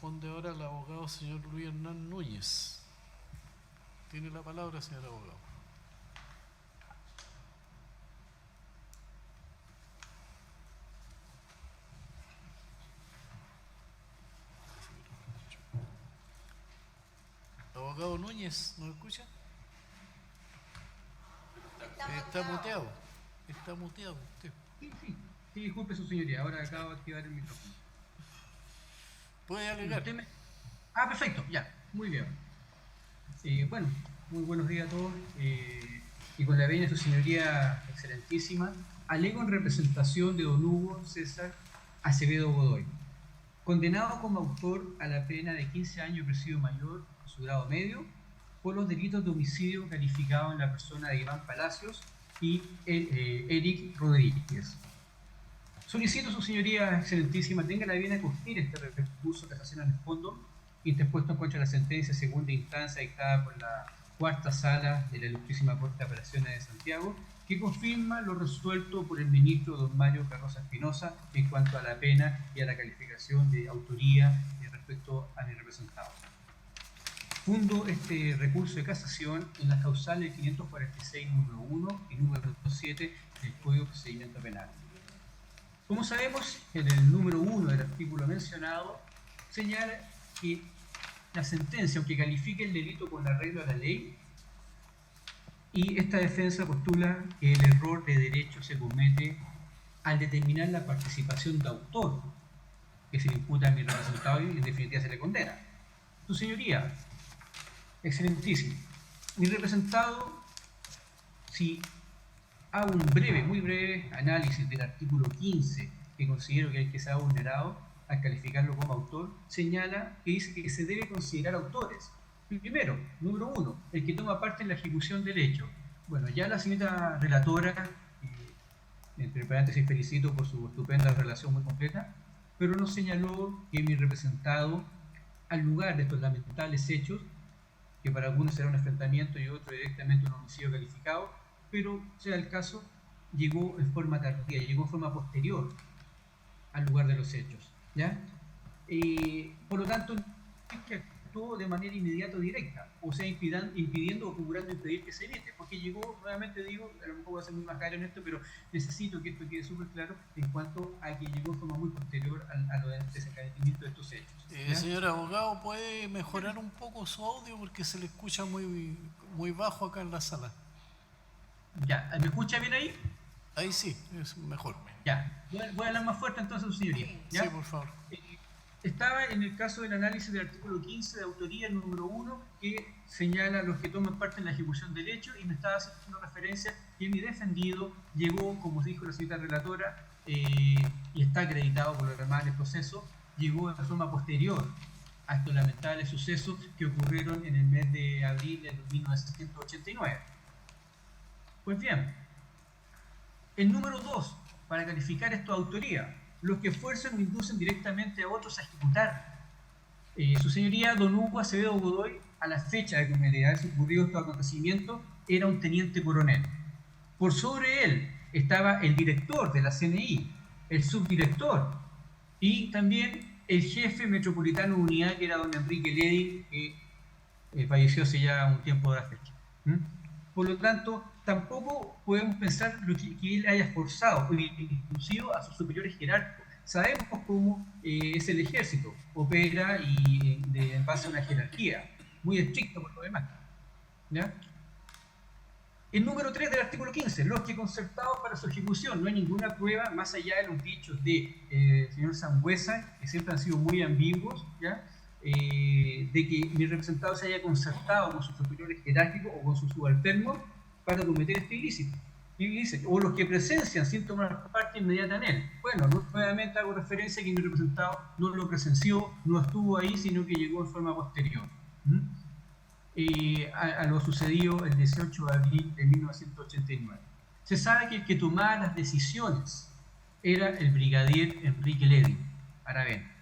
corresponde ahora al abogado señor Luis Hernán Núñez. Tiene la palabra, señor abogado. Abogado Núñez, ¿nos escucha? Está muteado. Está muteado usted. Sí, disculpe su señoría, ahora acabo de activar el micrófono. Puede alegar. Perfecto, ya, muy bien. Bueno, muy buenos días a todos. Y con la venia de su señoría excelentísima, alego en representación de don Hugo César Acevedo Godoy, condenado como autor a la pena de 15 años de presidio mayor a su grado medio por los delitos de homicidio calificado en la persona de Iván Palacios y Eric Rodríguez. Solicito a su señoría excelentísima tenga la venia de acoger este recurso de casación en el fondo, interpuesto en contra de la sentencia de segunda instancia dictada por la cuarta sala de la Ilustrísima Corte de Apelaciones de Santiago, que confirma lo resuelto por el ministro don Mario Carroza Espinosa en cuanto a la pena y a la calificación de autoría respecto a mi representado. Fundo este recurso de casación en las causales 546 número 1 y número 7 del Código de Procedimiento Penal. Como sabemos, en el número 1 del artículo mencionado señala que la sentencia, aunque califique el delito con arreglo a la ley, y esta defensa postula que el error de derecho se comete al determinar la participación de autor que se le imputa a mi representado y en definitiva se le condena. Su señoría, excelentísimo, mi representado, si hago un breve, muy breve análisis del artículo 15 que considero que se ha vulnerado al calificarlo como autor, señala que dice que se debe considerar autores. Primero, número 1, el que toma parte en la ejecución del hecho. Bueno, ya la señora relatora, entre paréntesis felicito por su estupenda relación muy completa, pero nos señaló que mi representado, al lugar de estos lamentables hechos, que para algunos será un enfrentamiento y otro directamente un homicidio calificado, pero sea el caso, llegó en forma tardía, llegó en forma posterior al lugar de los hechos, ¿ya? Por lo tanto, es que actuó de manera inmediata o directa, o sea, impidiendo o procurando impedir que se evite, porque llegó, nuevamente digo, a lo mejor voy a ser muy más en esto, pero necesito que esto quede súper claro en cuanto a que llegó en forma muy posterior a lo de desencadenamiento de estos hechos. Señor abogado, ¿puede mejorar un poco su audio? Porque se le escucha muy bajo acá en la sala. Ya, ¿me escucha bien ahí? Ahí sí, es mejor. Ya, voy a hablar más fuerte entonces, señoría. ¿Ya? Sí, por favor. Estaba en el caso del análisis del artículo 15 de autoría número 1 que señala a los que toman parte en la ejecución del hecho y me estaba haciendo referencia que mi defendido llegó, como dijo la señora relatora, y está acreditado por lo demás del proceso, llegó de forma posterior a estos lamentables sucesos que ocurrieron en el mes de abril de 1989. Pues bien, el número 2, para calificar esto de autoría, los que fuerzan o inducen directamente a otros a ejecutar. Su señoría, don Hugo Acevedo Godoy, a la fecha de que me le hace ocurrido este acontecimiento, era un teniente coronel. Por sobre él estaba el director de la CNI, el subdirector, y también el jefe metropolitano de unidad, que era don Enrique Ledi, que falleció hace ya un tiempo de la fecha. Por lo tanto, tampoco podemos pensar que él haya forzado, inclusive a sus superiores jerárquicos. Sabemos cómo es el ejército, opera y en base a una jerarquía muy estricta por lo demás. ¿Ya? El número 3 del artículo 15, los que concertados para su ejecución, no hay ninguna prueba más allá de los dichos de señor Sangüesa, que siempre han sido muy ambiguos, ¿ya? De que mi representado se haya concertado con sus superiores jerárquicos o con sus subalternos para cometer este ilícito. O los que presencian sin tomar parte inmediata en él. Bueno, nuevamente hago referencia a que mi representado no lo presenció, no estuvo ahí, sino que llegó en forma posterior. A lo sucedido el 18 de abril de 1989. Se sabe que el que tomaba las decisiones era el brigadier Enrique Ledi Aravena.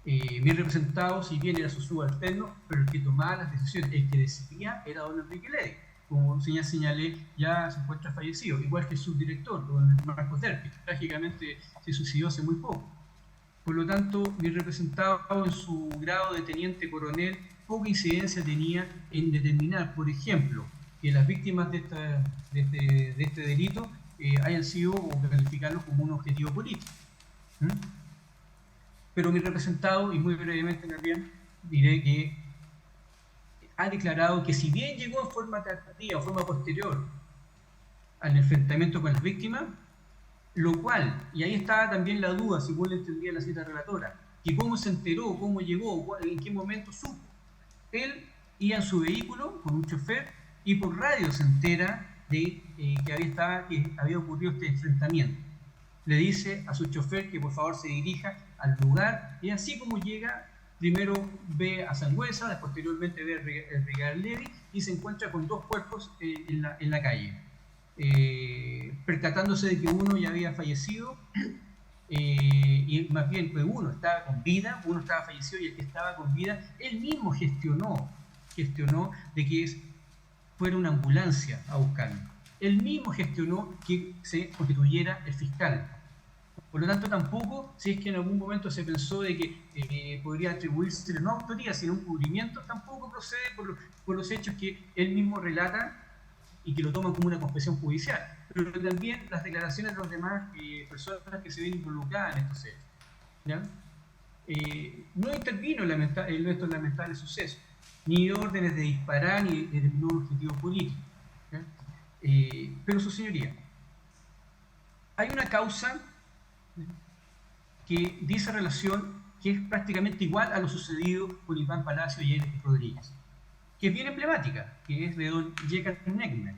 Mi representado, si bien era su subalterno, pero el que tomaba las decisiones, el que decidía, era don Enrique Ledi. Como ya señalé, ya se encuentra fallecido, igual que el subdirector, don Marcos Derpi, trágicamente se suicidó hace muy poco. Por lo tanto, mi representado en su grado de teniente coronel poca incidencia tenía en determinar, por ejemplo, que las víctimas de este delito hayan sido o calificarlos como un objetivo político. ¿Mm? Pero mi representado, y muy brevemente también, diré que ha declarado que si bien llegó en forma tardía o forma posterior al enfrentamiento con las víctimas, lo cual, y ahí estaba también la duda, según le entendía la cita relatora, que cómo se enteró, cómo llegó, en qué momento supo. Él iba en su vehículo con un chofer y por radio se entera de que había ocurrido este enfrentamiento. Le dice a su chofer que por favor se dirija al lugar y así como llega, primero ve a Sangüesa, posteriormente ve el Brigadier Levy y se encuentra con dos cuerpos en la calle. Percatándose de que uno ya había fallecido y más bien que uno estaba con vida, uno estaba fallecido y el que estaba con vida, él mismo gestionó de que fuera una ambulancia a buscarlo. Él mismo gestionó que se constituyera el fiscal. Por lo tanto, tampoco, si es que en algún momento se pensó de que podría atribuirse no autoría, sino un cubrimiento, tampoco procede por los hechos que él mismo relata y que lo toman como una confesión judicial. Pero también las declaraciones de los demás personas que se ven involucradas en estos hechos. ¿Ya? No intervino en estos lamentables sucesos, ni órdenes de disparar, ni determinó un objetivo político. Pero su señoría, hay una causa que dice relación que es prácticamente igual a lo sucedido con Iván Palacio y Eric Rodríguez, que es bien emblemática, que es de don Jekyll Negman.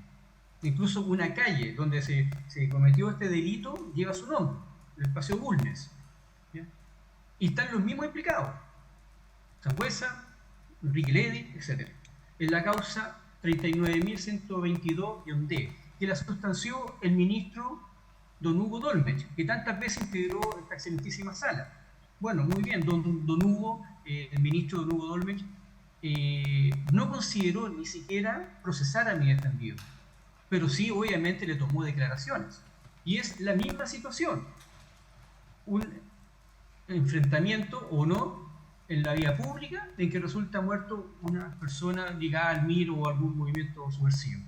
Incluso una calle donde se cometió este delito lleva su nombre, el espacio Bulnes. ¿Ya? Y están los mismos implicados, Sangüesa, Enrique Ledy, etc. En la causa 39.122-D, que la sustanció el ministro don Hugo Dolmetsch, que tantas veces integró esta excelentísima sala. Bueno, muy bien, don Hugo, el ministro don Hugo Dolmetsch, no consideró ni siquiera procesar a mi defendido, pero sí obviamente le tomó declaraciones. Y es la misma situación, un enfrentamiento o no en la vía pública en que resulta muerto una persona ligada al MIR o algún movimiento subversivo.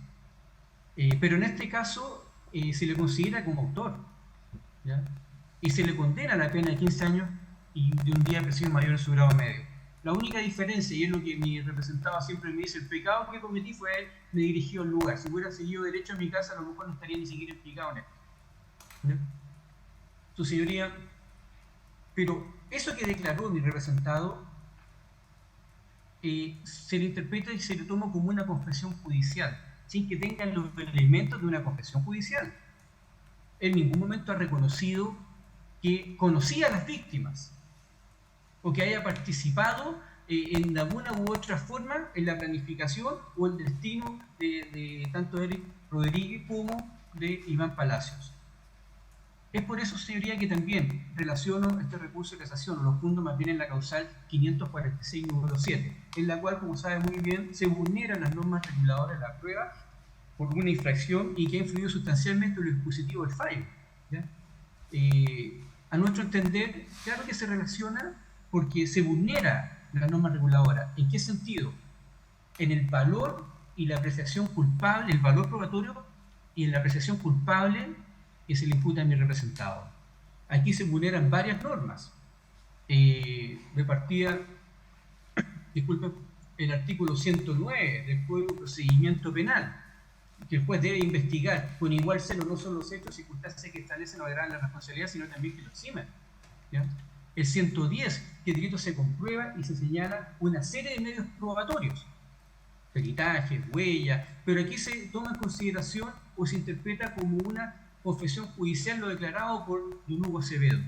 Pero en este caso se le considera como autor, ¿ya? Y se le condena a la pena de 15 años y de un día de prisión mayor en su grado medio. La única diferencia, y es lo que mi representado siempre me dice, el pecado que cometí fue él me dirigió al lugar. Si hubiera seguido derecho a mi casa, a lo mejor no estaría ni siquiera implicado en esto. ¿Ya? Su señoría, pero eso que declaró mi representado se le interpreta y se le toma como una confesión judicial, sin que tengan los elementos de una confesión judicial. En ningún momento ha reconocido que conocía a las víctimas o que haya participado en alguna u otra forma en la planificación o el destino de tanto Eric Rodríguez como de Iván Palacios. Es por eso, señoría, que también relaciono este recurso de casación, o lo fundo más bien en la causal 546, número 7, en la cual, como sabe muy bien, se vulneran las normas reguladoras de la prueba por una infracción y que ha influido sustancialmente en el dispositivo del fallo. ¿Ya? A nuestro entender, claro que se relaciona porque se vulnera las normas reguladoras. ¿En qué sentido? En el valor y la apreciación culpable, el valor probatorio y en la apreciación culpable que se le imputa a mi representado. Aquí se vulneran varias normas. De partida, disculpen, el artículo 109 del Código de Procedimiento Penal, que el juez debe investigar con igual celo no solo los hechos y circunstancias que establecen o agravan la responsabilidad, sino también que lo eximen. ¿Ya? El 110, que el delito se comprueba y se señala una serie de medios probatorios, peritajes, huellas, pero aquí se toma en consideración o se interpreta como una confesión judicial lo declarado por don Hugo Acevedo,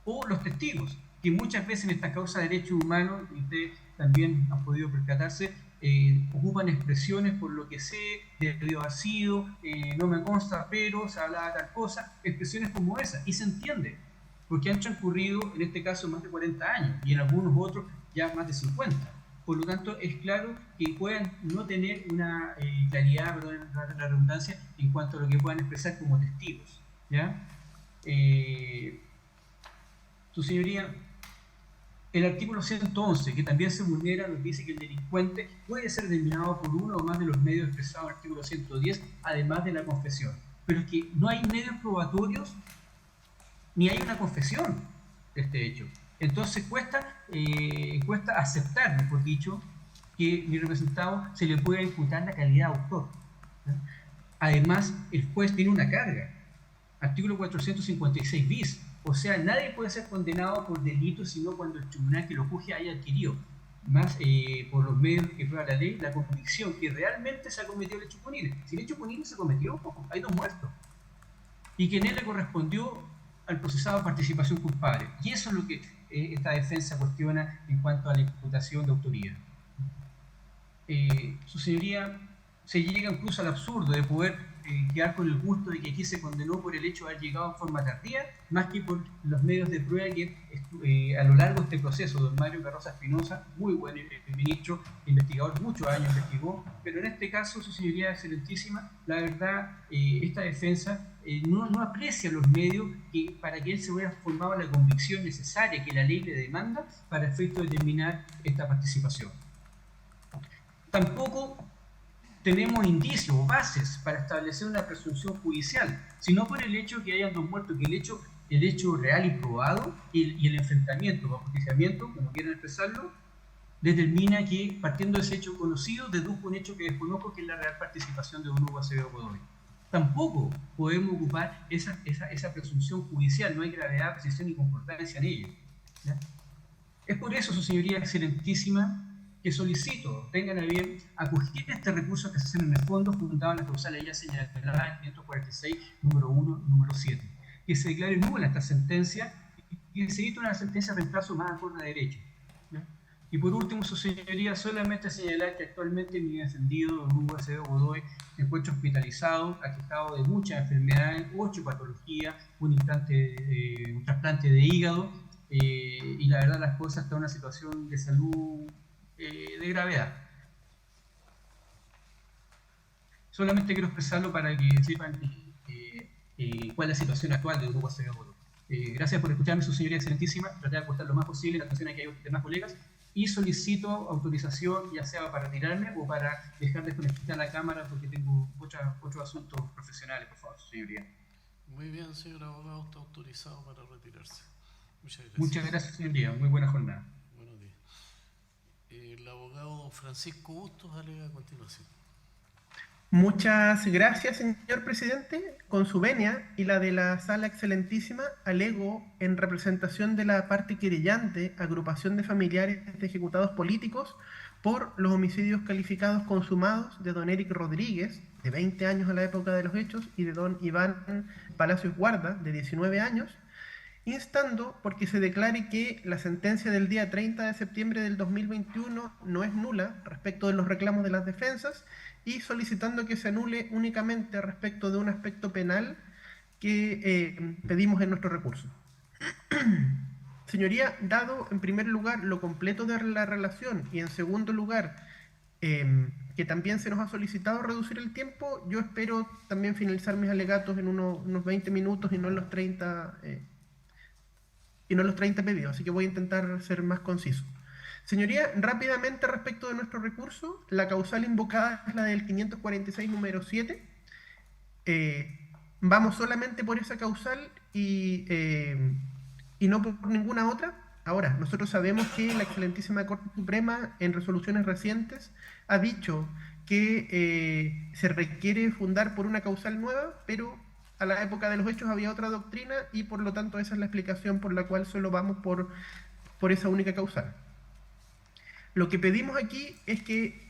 o los testigos, que muchas veces en esta causa de derechos humanos, y ustedes también han podido percatarse, ocupan expresiones por lo que sé, debió haber sido, no me consta, pero se hablaba tal cosa, expresiones como esas, y se entiende, porque han transcurrido en este caso más de 40 años, y en algunos otros ya más de 50. Por lo tanto, es claro que puedan no tener una claridad, perdón la redundancia, en cuanto a lo que puedan expresar como testigos. ¿Ya? Su señoría, El artículo 111, que también se vulnera, nos dice que el delincuente puede ser determinado por uno o más de los medios expresados en el artículo 110, además de la confesión. Pero es que no hay medios probatorios ni hay una confesión de este hecho. Entonces cuesta aceptar, mejor dicho, que mi representado se le pueda imputar la calidad de autor. Además, el juez tiene una carga. Artículo 456 bis. O sea, nadie puede ser condenado por delito sino cuando el tribunal que lo juzgue haya adquirido, más por los medios que prueba la ley, la convicción que realmente se ha cometido el hecho punible. Si el hecho punible se cometió, hay 2 muertos. Y que en él le correspondió al procesado participación culpable. Y eso es lo que esta defensa cuestiona en cuanto a la imputación de autoría. Su señoría se llega incluso al absurdo de poder quedar con el gusto de que aquí se condenó por el hecho de haber llegado en forma tardía, más que por los medios de prueba que a lo largo de este proceso, don Mario Carroza Espinosa, muy buen ministro, investigador, muchos años investigó, pero en este caso, su señoría excelentísima, la verdad, esta defensa no aprecia los medios para que él se hubiera formado la convicción necesaria que la ley le demanda para el efecto de determinar esta participación. Tampoco tenemos indicios o bases para establecer una presunción judicial, sino por el hecho de que hayan 2 muertos, que el hecho real y probado y el enfrentamiento o ajusticiamiento, como quieran expresarlo, determina que, partiendo de ese hecho conocido, deduzco un hecho que desconozco, que es la real participación de don Hugo Acevedo Godoy. Tampoco podemos ocupar esa presunción judicial, no hay gravedad, precisión ni concordancia en ella. ¿Ya? Es por eso, su señoría excelentísima, que solicito tengan a bien acoger este recurso que se hace en el fondo fundado en la causal ya señalada en 546, número 1, número 7, que se declare nula esta sentencia y que se dicte una sentencia de reemplazo más acorde a derecho. ¿Ya? Y por último, su señoría, solamente señalar que actualmente mi defendido, don Hugo Acevedo Godoy, se encuentra hospitalizado, aquejado de muchas enfermedades, 8 patologías, un trasplante de hígado, y la verdad las cosas están en una situación de salud de gravedad. Solamente quiero expresarlo para que sepan cuál es la situación actual de Hugo Acevedo Godoy. Gracias por escucharme, su señoría excelentísima. Traté de aportar lo más posible la atención a que hay demás colegas y solicito autorización, ya sea para retirarme o para dejar de conectar la cámara porque tengo otros asuntos profesionales, por favor, su señoría. Muy bien, señor abogado, está autorizado para retirarse. Muchas gracias. Muchas gracias, señoría. Muy buena jornada. Buenos días. El abogado don Francisco Bustos alega a continuación. Muchas gracias, señor presidente. Con su venia y la de la sala excelentísima, alego en representación de la parte querellante, agrupación de familiares de ejecutados políticos, por los homicidios calificados consumados de don Eric Rodríguez, de 20 años a la época de los hechos, y de don Iván Palacios Guarda, de 19 años, instando porque se declare que la sentencia del día 30 de septiembre del 2021 no es nula respecto de los reclamos de las defensas, y solicitando que se anule únicamente respecto de un aspecto penal que pedimos en nuestro recurso. Señoría, dado en primer lugar lo completo de la relación y en segundo lugar que también se nos ha solicitado reducir el tiempo, yo espero también finalizar mis alegatos en unos 20 minutos y no en los 30 pedidos, así que voy a intentar ser más conciso. Señoría, rápidamente respecto de nuestro recurso, la causal invocada es la del 546 número 7. Vamos solamente por esa causal y no por ninguna otra. Ahora, nosotros sabemos que la excelentísima Corte Suprema en resoluciones recientes ha dicho que se requiere fundar por una causal nueva, pero a la época de los hechos había otra doctrina y por lo tanto esa es la explicación por la cual solo vamos por esa única causal. Lo que pedimos aquí es que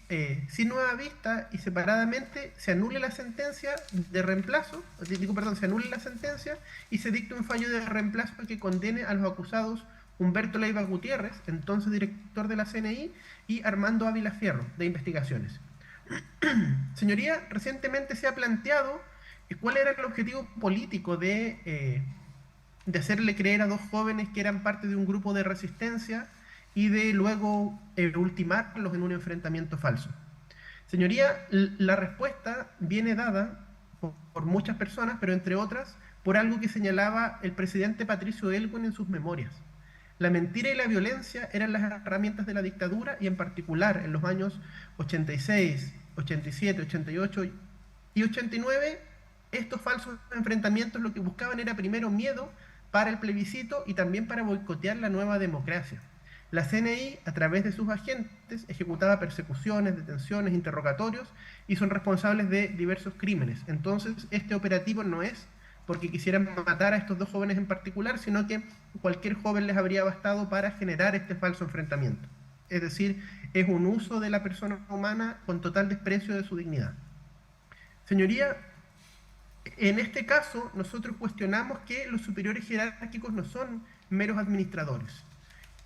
sin nueva vista y separadamente se anule la sentencia de reemplazo, se anule la sentencia y se dicte un fallo de reemplazo que condene a los acusados Humberto Leiva Gutiérrez, entonces director de la CNI, y Armando Ávila Fierro, de Investigaciones. Señoría, recientemente se ha planteado cuál era el objetivo político de hacerle creer a 2 jóvenes que eran parte de un grupo de resistencia y de luego ultimarlos en un enfrentamiento falso. Señoría, la respuesta viene dada por muchas personas, pero entre otras, por algo que señalaba el presidente Patricio Elwin en sus memorias. La mentira y la violencia eran las herramientas de la dictadura y en particular en los años 86, 87, 88 y 89, estos falsos enfrentamientos lo que buscaban era primero miedo para el plebiscito y también para boicotear la nueva democracia. La CNI, a través de sus agentes, ejecutaba persecuciones, detenciones, interrogatorios y son responsables de diversos crímenes. Entonces, este operativo no es porque quisieran matar a estos dos jóvenes en particular, sino que cualquier joven les habría bastado para generar este falso enfrentamiento. Es decir, es un uso de la persona humana con total desprecio de su dignidad. Señoría, en este caso nosotros cuestionamos que los superiores jerárquicos no son meros administradores.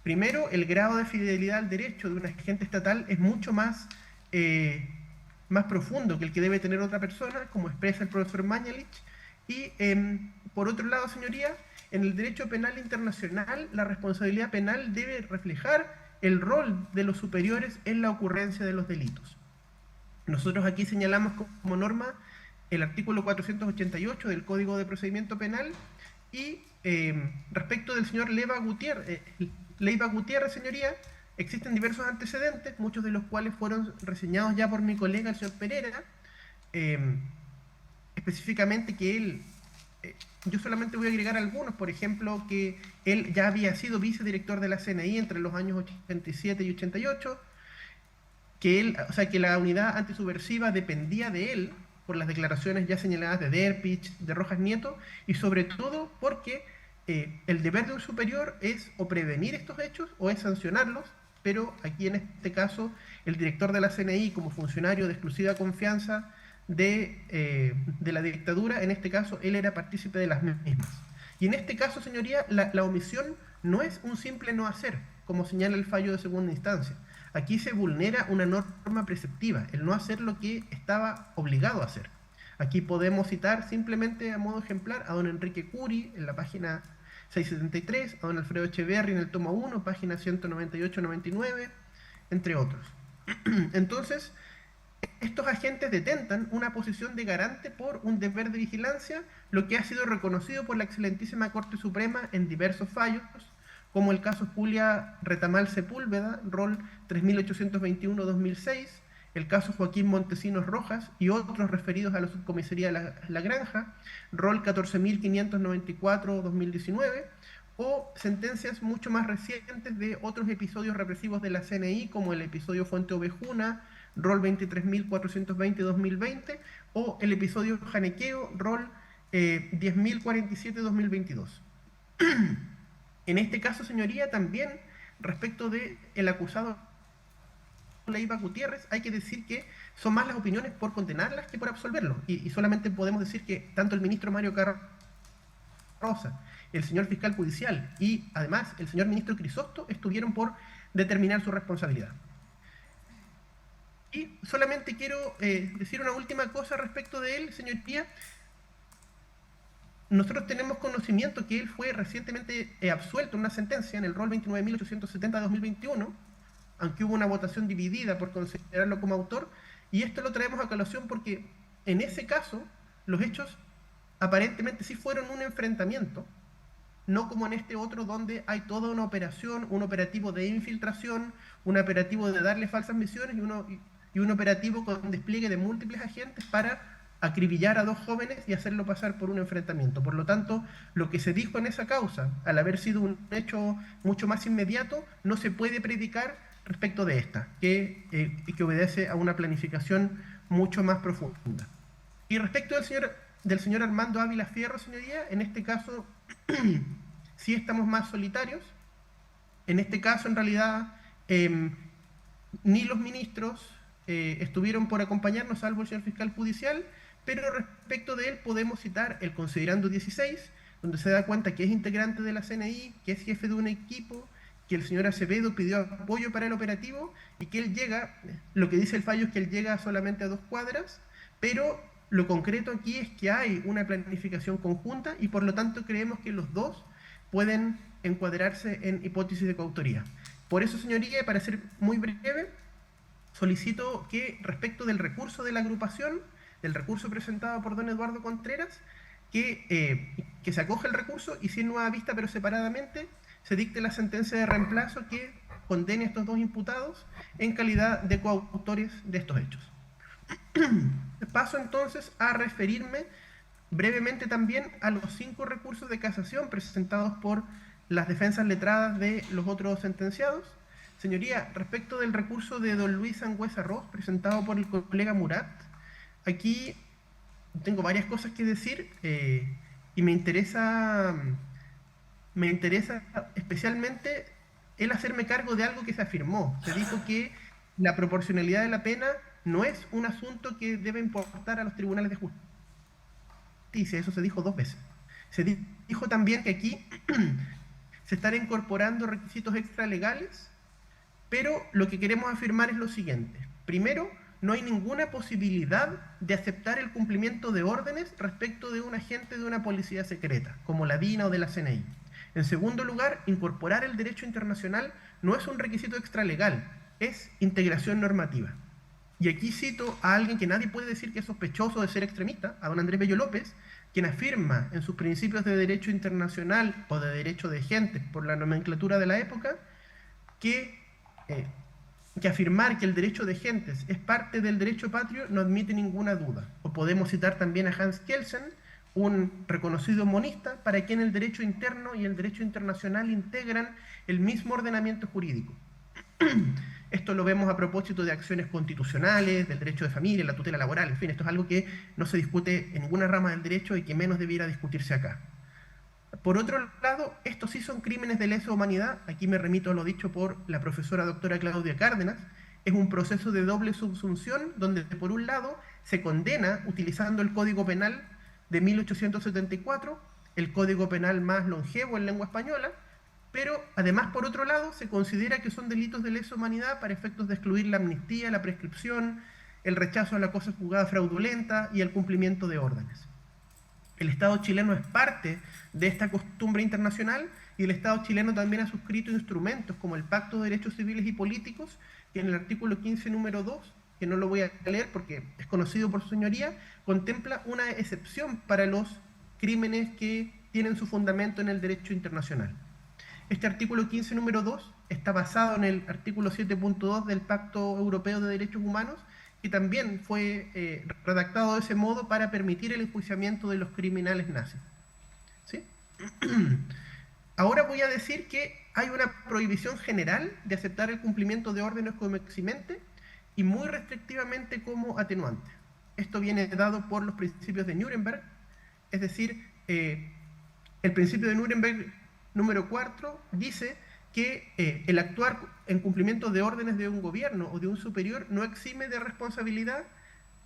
Primero, el grado de fidelidad al derecho de un agente estatal es mucho más profundo que el que debe tener otra persona, como expresa el profesor Mañalich. Y por otro lado, señoría, en el derecho penal internacional, la responsabilidad penal debe reflejar el rol de los superiores en la ocurrencia de los delitos. Nosotros aquí señalamos como norma el artículo 488 del Código de Procedimiento Penal y respecto del señor Leiva Gutiérrez, señoría, existen diversos antecedentes, muchos de los cuales fueron reseñados ya por mi colega, el señor Pereira, específicamente que él, yo solamente voy a agregar algunos, por ejemplo, que él ya había sido vicedirector de la CNI entre los años 87 y 88, que la unidad antisubversiva dependía de él, por las declaraciones ya señaladas de Derpich, de Rojas Nieto, y sobre todo porque el deber de un superior es o prevenir estos hechos o es sancionarlos, pero aquí en este caso el director de la CNI como funcionario de exclusiva confianza de la dictadura, en este caso él era partícipe de las mismas. Y en este caso, señoría, la omisión no es un simple no hacer, como señala el fallo de segunda instancia. Aquí se vulnera una norma preceptiva, el no hacer lo que estaba obligado a hacer. Aquí podemos citar simplemente a modo ejemplar a don Enrique Curi en la página 673, a don Alfredo Echeverri en el tomo 1, página 198-99, entre otros. Entonces, estos agentes detentan una posición de garante por un deber de vigilancia, lo que ha sido reconocido por la excelentísima Corte Suprema en diversos fallos, como el caso Julia Retamal Sepúlveda, rol 3821-2006, el caso Joaquín Montesinos Rojas y otros referidos a la subcomisaría de la Granja, rol 14594-2019, o sentencias mucho más recientes de otros episodios represivos de la CNI, como el episodio Fuente Ovejuna, rol 23.420-2020, o el episodio Janequeo, rol 10.047-2022. En este caso, señoría, también respecto del acusado Leiva Gutiérrez, hay que decir que son más las opiniones por condenarlas que por absolverlo, y solamente podemos decir que tanto el ministro Mario Carroza, el señor fiscal judicial y además el señor ministro Crisosto estuvieron por determinar su responsabilidad. Y solamente quiero decir una última cosa respecto de él, señoría. Nosotros tenemos conocimiento que él fue recientemente absuelto en una sentencia en el rol 29.870-2021, aunque hubo una votación dividida por considerarlo como autor, y esto lo traemos a colación porque en ese caso los hechos aparentemente sí fueron un enfrentamiento, no como en este otro donde hay toda una operación, un operativo de infiltración, un operativo de darle falsas misiones y un operativo con despliegue de múltiples agentes para acribillar a dos jóvenes y hacerlo pasar por un enfrentamiento. Por lo tanto, lo que se dijo en esa causa, al haber sido un hecho mucho más inmediato, no se puede predicar respecto de esta, que obedece a una planificación mucho más profunda. Y respecto del señor Armando Ávila Fierro, señoría, en este caso sí estamos más solitarios. En este caso, en realidad, ni los ministros estuvieron por acompañarnos, salvo el señor fiscal judicial, pero respecto de él podemos citar el considerando 16, donde se da cuenta que es integrante de la CNI, que es jefe de un equipo, que el señor Acevedo pidió apoyo para el operativo y que él llega, lo que dice el fallo es que él llega solamente a 2 cuadras, pero lo concreto aquí es que hay una planificación conjunta y por lo tanto creemos que los dos pueden encuadrarse en hipótesis de coautoría. Por eso, señoría, para ser muy breve, solicito que respecto del recurso de la agrupación, del recurso presentado por don Eduardo Contreras, que se acoja el recurso y si en nueva vista pero separadamente, se dicte la sentencia de reemplazo que condene a estos dos imputados en calidad de coautores de estos hechos. Paso entonces a referirme brevemente también a los 5 recursos de casación presentados por las defensas letradas de los otros sentenciados. Señoría, respecto del recurso de don Luis Sangüesa Ross, presentado por el colega Murat, aquí tengo varias cosas que decir y me interesa especialmente el hacerme cargo de algo que se afirmó. Se dijo que la proporcionalidad de la pena no es un asunto que debe importar a los tribunales de justicia. Eso se dijo 2 veces. Se dijo también que aquí se están incorporando requisitos extralegales, pero lo que queremos afirmar es lo siguiente. Primero, no hay ninguna posibilidad de aceptar el cumplimiento de órdenes respecto de un agente de una policía secreta, como la DINA o de la CNI. En segundo lugar, incorporar el derecho internacional no es un requisito extralegal, es integración normativa. Y aquí cito a alguien que nadie puede decir que es sospechoso de ser extremista, a don Andrés Bello López, quien afirma en sus principios de derecho internacional o de derecho de gentes por la nomenclatura de la época, que afirmar que el derecho de gentes es parte del derecho patrio no admite ninguna duda. O podemos citar también a Hans Kelsen, un reconocido monista para quien el derecho interno y el derecho internacional integran el mismo ordenamiento jurídico. Esto lo vemos a propósito de acciones constitucionales, del derecho de familia, la tutela laboral, en fin, esto es algo que no se discute en ninguna rama del derecho y que menos debiera discutirse acá. Por otro lado, estos sí son crímenes de lesa humanidad, aquí me remito a lo dicho por la profesora doctora Claudia Cárdenas, es un proceso de doble subsunción donde por un lado se condena utilizando el Código Penal de 1874, el Código Penal más longevo en lengua española, pero además por otro lado se considera que son delitos de lesa humanidad para efectos de excluir la amnistía, la prescripción, el rechazo a la cosa juzgada fraudulenta y el cumplimiento de órdenes. El Estado chileno es parte de esta costumbre internacional y el Estado chileno también ha suscrito instrumentos como el Pacto de Derechos Civiles y Políticos, que en el artículo 15, número 2, que no lo voy a leer porque es conocido por su señoría, contempla una excepción para los crímenes que tienen su fundamento en el derecho internacional. Este artículo 15, número 2, está basado en el artículo 7.2 del Pacto Europeo de Derechos Humanos, que también fue redactado de ese modo para permitir el enjuiciamiento de los criminales nazis. ¿Sí? Ahora voy a decir que hay una prohibición general de aceptar el cumplimiento de órdenes como eximente y muy restrictivamente como atenuante. Esto viene dado por los principios de Nuremberg, es decir, el principio de Nuremberg número 4 dice que el actuar en cumplimiento de órdenes de un gobierno o de un superior no exime de responsabilidad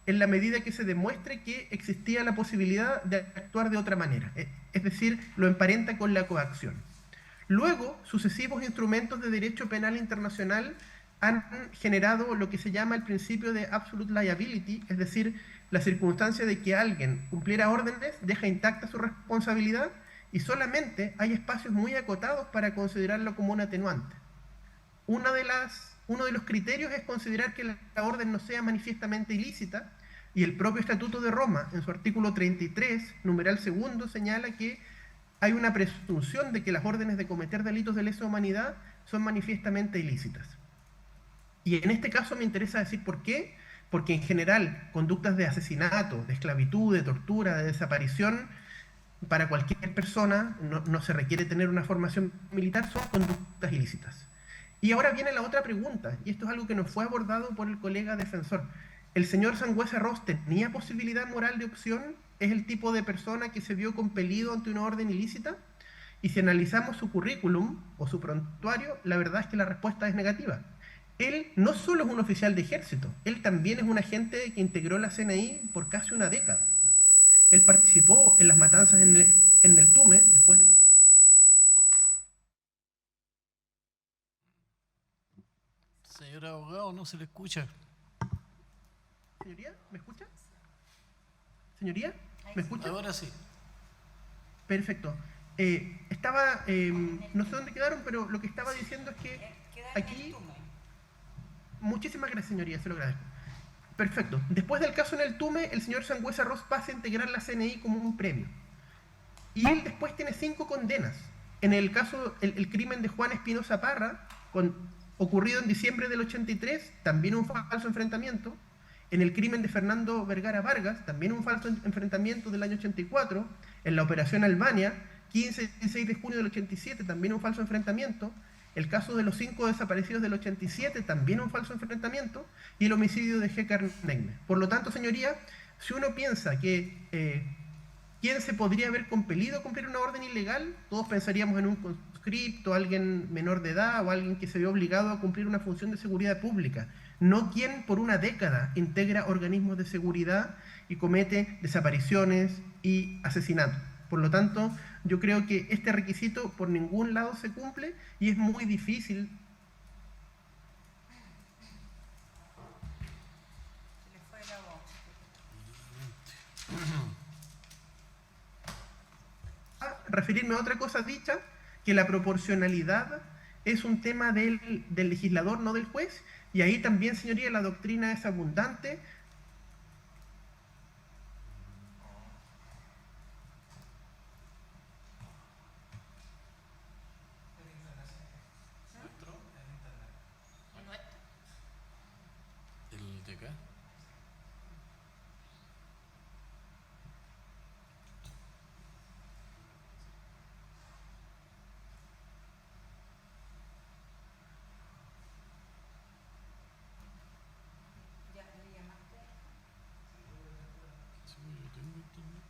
en la medida que se demuestre que existía la posibilidad de actuar de otra manera, es decir, lo emparenta con la coacción. Luego, sucesivos instrumentos de derecho penal internacional han generado lo que se llama el principio de absolute liability, es decir, la circunstancia de que alguien cumpliera órdenes deja intacta su responsabilidad y solamente hay espacios muy acotados para considerarlo como un atenuante. Uno de los criterios es considerar que la orden no sea manifiestamente ilícita, y el propio Estatuto de Roma, en su artículo 33, numeral segundo, señala que hay una presunción de que las órdenes de cometer delitos de lesa humanidad son manifiestamente ilícitas. Y en este caso me interesa decir por qué, porque en general conductas de asesinato, de esclavitud, de tortura, de desaparición, para cualquier persona, no se requiere tener una formación militar, son conductas ilícitas. Y ahora viene la otra pregunta, y esto es algo que nos fue abordado por el colega defensor. ¿El señor Sangüesa Ross tenía posibilidad moral de opción? ¿Es el tipo de persona que se vio compelido ante una orden ilícita? Y si analizamos su currículum o su prontuario, la verdad es que la respuesta es negativa. Él no solo es un oficial de ejército, él también es un agente que integró la CNI por casi una década. Él participó en las matanzas en el Tume, después de lo cual... Señor abogado, no se le escucha. ¿Señoría? ¿Me escucha? ¿Señoría? ¿Me escucha? Ahora sí. Perfecto. No sé dónde quedaron, pero lo que estaba diciendo es que aquí... Muchísimas gracias, señoría, se lo agradezco. Perfecto. Después del caso en el Tume, el señor Sangüesa Ross pasa a integrar la CNI como un premio. Y él después tiene 5 condenas en el caso, el crimen de Juan Espinosa Parra, ocurrido en diciembre del 83, también un falso enfrentamiento. En el crimen de Fernando Vergara Vargas, también un falso enfrentamiento del año 84. En la Operación Albania, 15 y 16 de junio del 87, también un falso enfrentamiento. El caso de los 5 desaparecidos del 87, también un falso enfrentamiento. Y el homicidio de G. Carnegie. Por lo tanto, señoría, si uno piensa que ¿quién se podría haber compelido a cumplir una orden ilegal? Todos pensaríamos en un conscripto, alguien menor de edad o alguien que se vio obligado a cumplir una función de seguridad pública. No quien por una década integra organismos de seguridad y comete desapariciones y asesinatos. Por lo tanto, yo creo que este requisito por ningún lado se cumple y es muy difícil. Se le fue la voz. Referirme a otra cosa dicha, que la proporcionalidad es un tema del legislador, no del juez, y ahí también, señoría, la doctrina es abundante. ¿El de acá? ¿Ya le llamaste? Sí, yo tengo internet.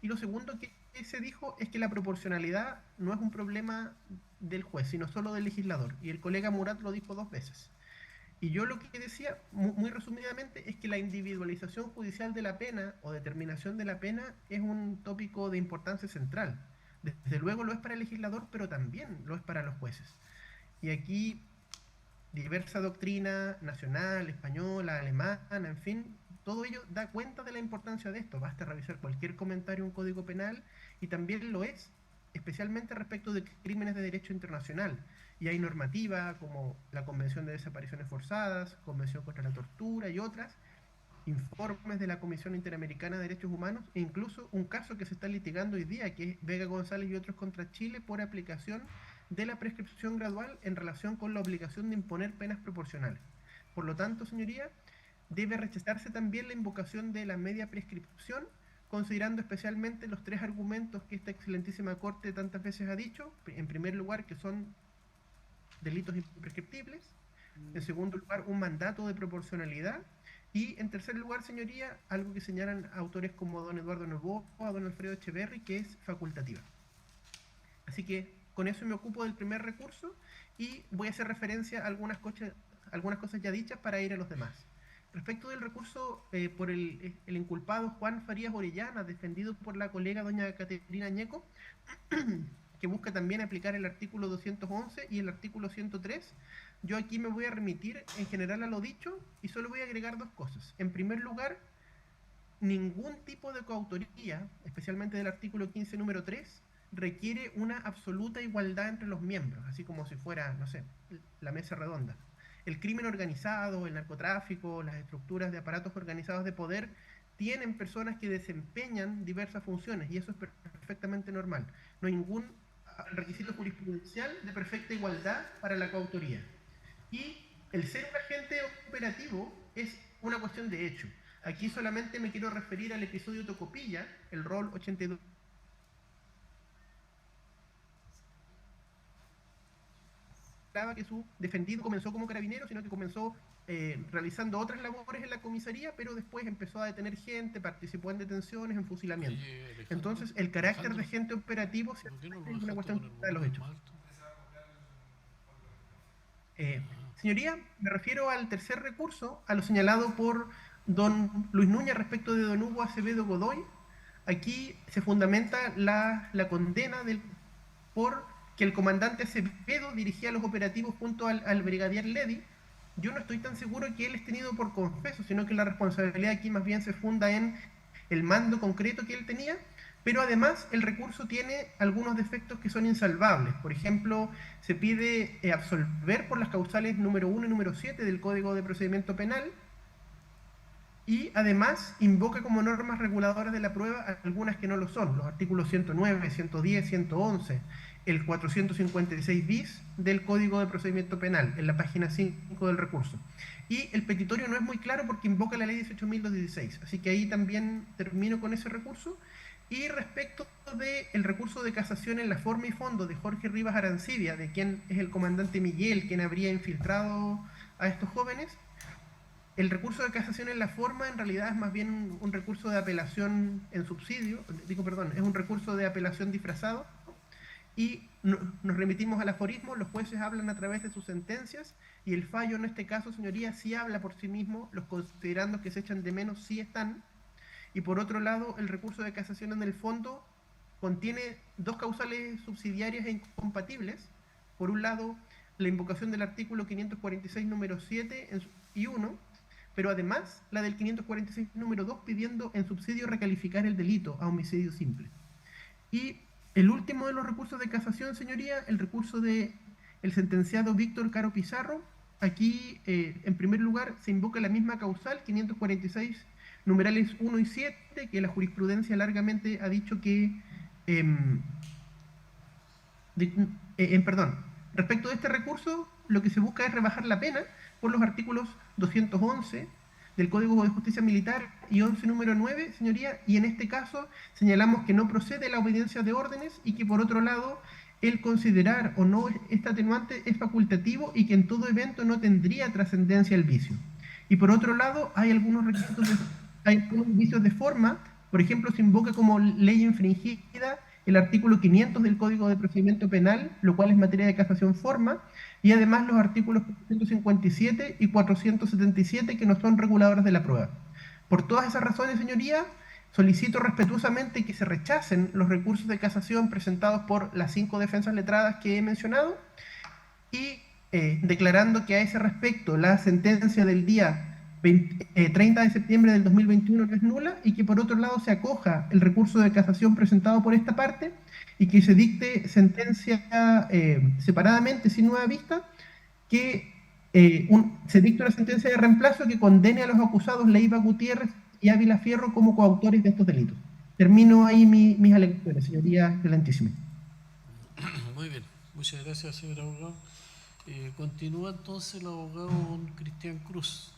Y lo segundo que se dijo es que la proporcionalidad no es un problema del juez, sino solo del legislador. Y el colega Murat lo dijo 2 veces. Y yo lo que decía, muy resumidamente, es que la individualización judicial de la pena o determinación de la pena es un tópico de importancia central. Desde luego lo es para el legislador, pero también lo es para los jueces. Y aquí diversa doctrina nacional, española, alemana, en fin, todo ello da cuenta de la importancia de esto. Basta revisar cualquier comentario en un código penal y también lo es, especialmente respecto de crímenes de derecho internacional. Y hay normativa como la Convención de Desapariciones Forzadas, Convención contra la Tortura y otras, informes de la Comisión Interamericana de Derechos Humanos e incluso un caso que se está litigando hoy día, que es Vega González y otros contra Chile por aplicación de la prescripción gradual en relación con la obligación de imponer penas proporcionales. Por lo tanto, señoría, debe rechazarse también la invocación de la media prescripción, considerando especialmente los 3 argumentos que esta excelentísima Corte tantas veces ha dicho. En primer lugar, que son delitos imprescriptibles. En segundo lugar, un mandato de proporcionalidad. Y en tercer lugar, señoría, algo que señalan autores como don Eduardo Novoa o don Alfredo Echeverri, que es facultativa. Así que con eso me ocupo del primer recurso y voy a hacer referencia a algunas cosas ya dichas para ir a los demás. Respecto del recurso por el inculpado Juan Farías Orellana, defendido por la colega doña Caterina Ñeco, que busca también aplicar el artículo 211 y el artículo 103, yo aquí me voy a remitir en general a lo dicho y solo voy a agregar 2 cosas. En primer lugar, ningún tipo de coautoría, especialmente del artículo 15 número 3, requiere una absoluta igualdad entre los miembros, así como si fuera, no sé, la mesa redonda. El crimen organizado, el narcotráfico, las estructuras de aparatos organizados de poder tienen personas que desempeñan diversas funciones y eso es perfectamente normal. No hay ningún requisito jurisprudencial de perfecta igualdad para la coautoría. Y el ser un agente operativo es una cuestión de hecho. Aquí solamente me quiero referir al episodio Tocopilla, el rol 82. Que su defendido comenzó como carabinero, sino que comenzó realizando otras labores en la comisaría, pero después empezó a detener gente, participó en detenciones, en fusilamientos. Entonces, el carácter de agente operativo es una cuestión de los hechos. Señoría, me refiero al tercer recurso, a lo señalado por don Luis Núñez respecto de don Hugo Acevedo Godoy. Aquí se fundamenta la condena por que el comandante Acevedo dirigía los operativos junto al brigadier Ledy. Yo no estoy tan seguro que él es tenido por confeso, sino que la responsabilidad aquí más bien se funda en el mando concreto que él tenía, pero además el recurso tiene algunos defectos que son insalvables. Por ejemplo, se pide absolver por las causales número 1 y número 7 del Código de Procedimiento Penal, y además invoca como normas reguladoras de la prueba algunas que no lo son, los artículos 109, 110, 111, el 456 bis del Código de Procedimiento Penal, en la página 5 del recurso. Y el petitorio no es muy claro porque invoca la ley 18.216, así que ahí también termino con ese recurso. Y respecto del recurso de casación en la forma y fondo de Jorge Rivas Arancibia, de quien es el comandante Miguel, quien habría infiltrado a estos jóvenes, el recurso de casación en la forma en realidad es más bien un recurso de apelación en subsidio, es un recurso de apelación disfrazado, y nos remitimos al aforismo, los jueces hablan a través de sus sentencias, y el fallo en este caso, señoría, sí habla por sí mismo, los considerandos que se echan de menos sí están, y por otro lado, el recurso de casación en el fondo contiene 2 causales subsidiarias e incompatibles. Por un lado, la invocación del artículo 546 número 7 y 1, pero además la del 546 número 2 pidiendo en subsidio recalificar el delito a homicidio simple. Y el último de los recursos de casación, señoría, el recurso del sentenciado Víctor Caro Pizarro. Aquí, en primer lugar, se invoca la misma causal, 546 numerales 1 y 7, que la jurisprudencia largamente ha dicho que... respecto de este recurso, lo que se busca es rebajar la pena por los artículos 211 del Código de Justicia Militar y 11 número 9, señoría, y en este caso señalamos que no procede la obediencia de órdenes y que por otro lado el considerar o no esta atenuante es facultativo y que en todo evento no tendría trascendencia el vicio. Y por otro lado hay algunos requisitos hay algunos vicios de forma Por ejemplo, se invoca como ley infringida el artículo 500 del Código de Procedimiento Penal, lo cual es materia de casación forma, y además los artículos 457 y 477 que no son reguladores de la prueba. Por todas esas razones, señoría, solicito respetuosamente que se rechacen los recursos de casación presentados por las 5 defensas letradas que he mencionado y declarando que a ese respecto la sentencia del día 30 de septiembre del 2021 no es nula y que por otro lado se acoja el recurso de casación presentado por esta parte y que se dicte sentencia separadamente sin nueva vista, que se dicte una sentencia de reemplazo que condene a los acusados Leiva Gutiérrez y Ávila Fierro como coautores de estos delitos. Termino ahí mis alegaciones, señoría excelentísima. Muy bien, muchas gracias, señor abogado. Continúa entonces el abogado don Cristian Cruz.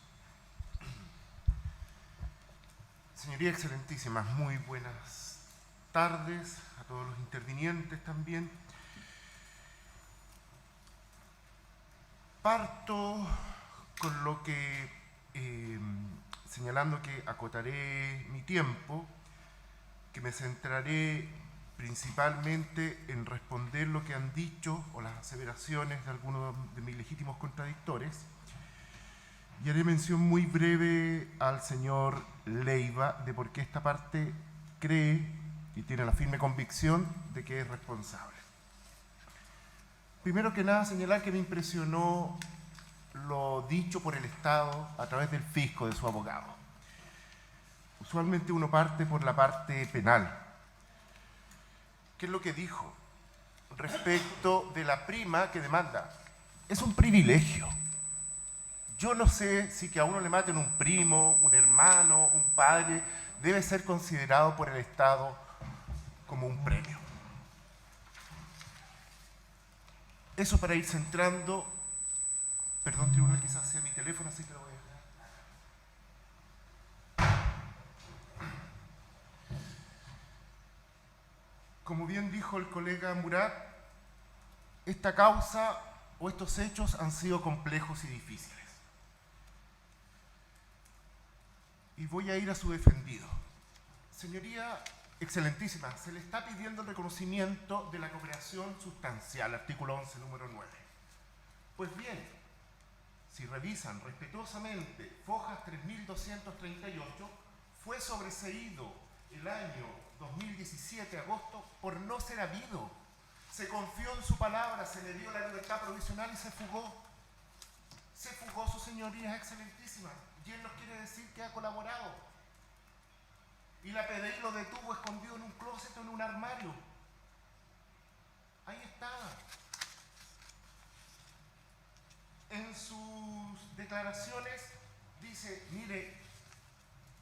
Señoría excelentísima, muy buenas tardes a todos los intervinientes también. Parto con lo que, señalando que acotaré mi tiempo, que me centraré principalmente en responder lo que han dicho o las aseveraciones de algunos de mis legítimos contradictores, y haré mención muy breve al señor Leiva de por qué esta parte cree y tiene la firme convicción de que es responsable. Primero que nada, señalar que me impresionó lo dicho por el Estado a través del fisco de su abogado. Usualmente uno parte por la parte penal. ¿Qué es lo que dijo respecto de la prima que demanda? Es un privilegio. Yo no sé si que a uno le maten un primo, un hermano, un padre, debe ser considerado por el Estado como un premio. Eso para ir centrando. Perdón, tribunal, quizás sea mi teléfono, así que lo voy a dejar. Como bien dijo el colega Murat, esta causa o estos hechos han sido complejos y difíciles. Y voy a ir a su defendido. Señoría excelentísima, se le está pidiendo el reconocimiento de la cooperación sustancial, artículo 11, número 9. Pues bien, si revisan respetuosamente Fojas 3238, fue sobreseído el año 2017, agosto, por no ser habido. Se confió en su palabra, se le dio la libertad provisional y se fugó. Se fugó, su señoría excelentísima. Y él nos quiere decir que ha colaborado. Y la PDI lo detuvo escondido en un closet o en un armario. Ahí estaba. En sus declaraciones dice, mire,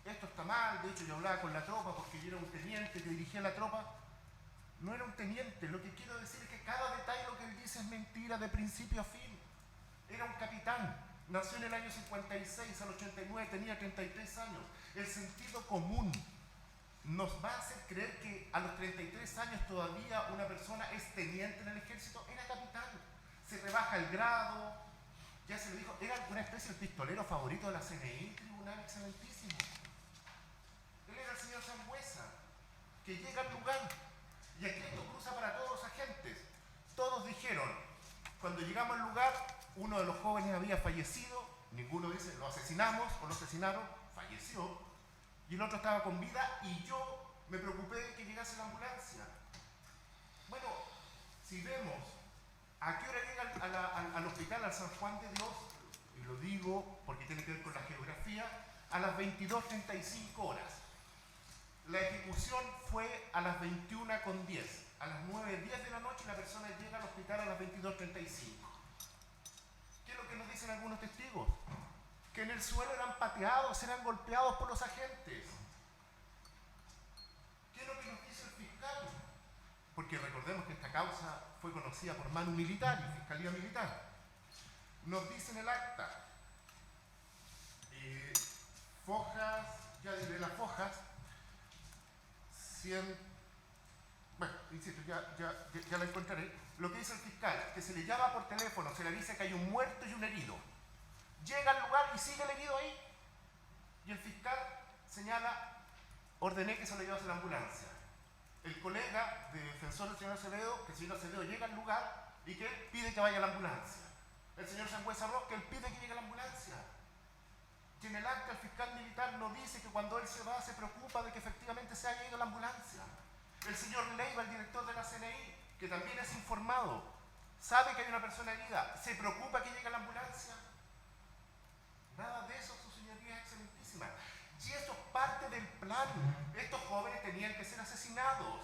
esto está mal, de hecho yo hablaba con la tropa porque yo era un teniente que dirigía la tropa. No era un teniente, lo que quiero decir es que cada detalle lo que él dice es mentira de principio a fin. Era un capitán, nació en el año 56, al 89, tenía 33 años. El sentido común nos va a hacer creer que a los 33 años todavía una persona es teniente en el ejército. Era capitán, se rebaja el grado, ya se le dijo, era una especie de pistolero favorito de la CNI, tribunal excelentísimo. Él era el señor Sangüesa, que llega al lugar, y aquí esto cruza para todos los agentes. Todos dijeron, cuando llegamos al lugar, uno de los jóvenes había fallecido, ninguno dice, lo asesinamos o lo asesinaron, falleció, y el otro estaba con vida, y yo me preocupé de que llegase la ambulancia. Bueno, si vemos a qué hora llega al hospital, al San Juan de Dios, y lo digo porque tiene que ver con la geografía, a las 22:35 horas. La ejecución fue a las 21:10. A las 9:10 de la noche la persona llega al hospital a las 22:35. ¿Qué es lo que nos dicen algunos testigos? Que en el suelo eran pateados, eran golpeados por los agentes. ¿Qué es lo que nos dice el fiscal? Porque recordemos que esta causa fue conocida por manu militar y fiscalía militar. Nos dice en el acta, Fojas, ya diré las Fojas, 100, bueno, insisto, ya la encontraré. Lo que dice el fiscal, que se le llama por teléfono, se le dice que hay un muerto y un herido. Llega al lugar y sigue el herido ahí. Y el fiscal señala ordené que se lo llevase a la ambulancia. El colega de defensor del señor Acevedo, que el señor Acevedo llega al lugar y que él pide que vaya a la ambulancia. El señor Sangüesa Ross, que él pide que llegue a la ambulancia. Que en el acta el fiscal militar no dice que cuando él se va se preocupa de que efectivamente se haya ido a la ambulancia. El señor Leiva, el director de la CNI, que también es informado, sabe que hay una persona herida, se preocupa que llegue a la ambulancia. Nada de eso, su señoría excelentísima. Y esto es parte del plan. Estos jóvenes tenían que ser asesinados.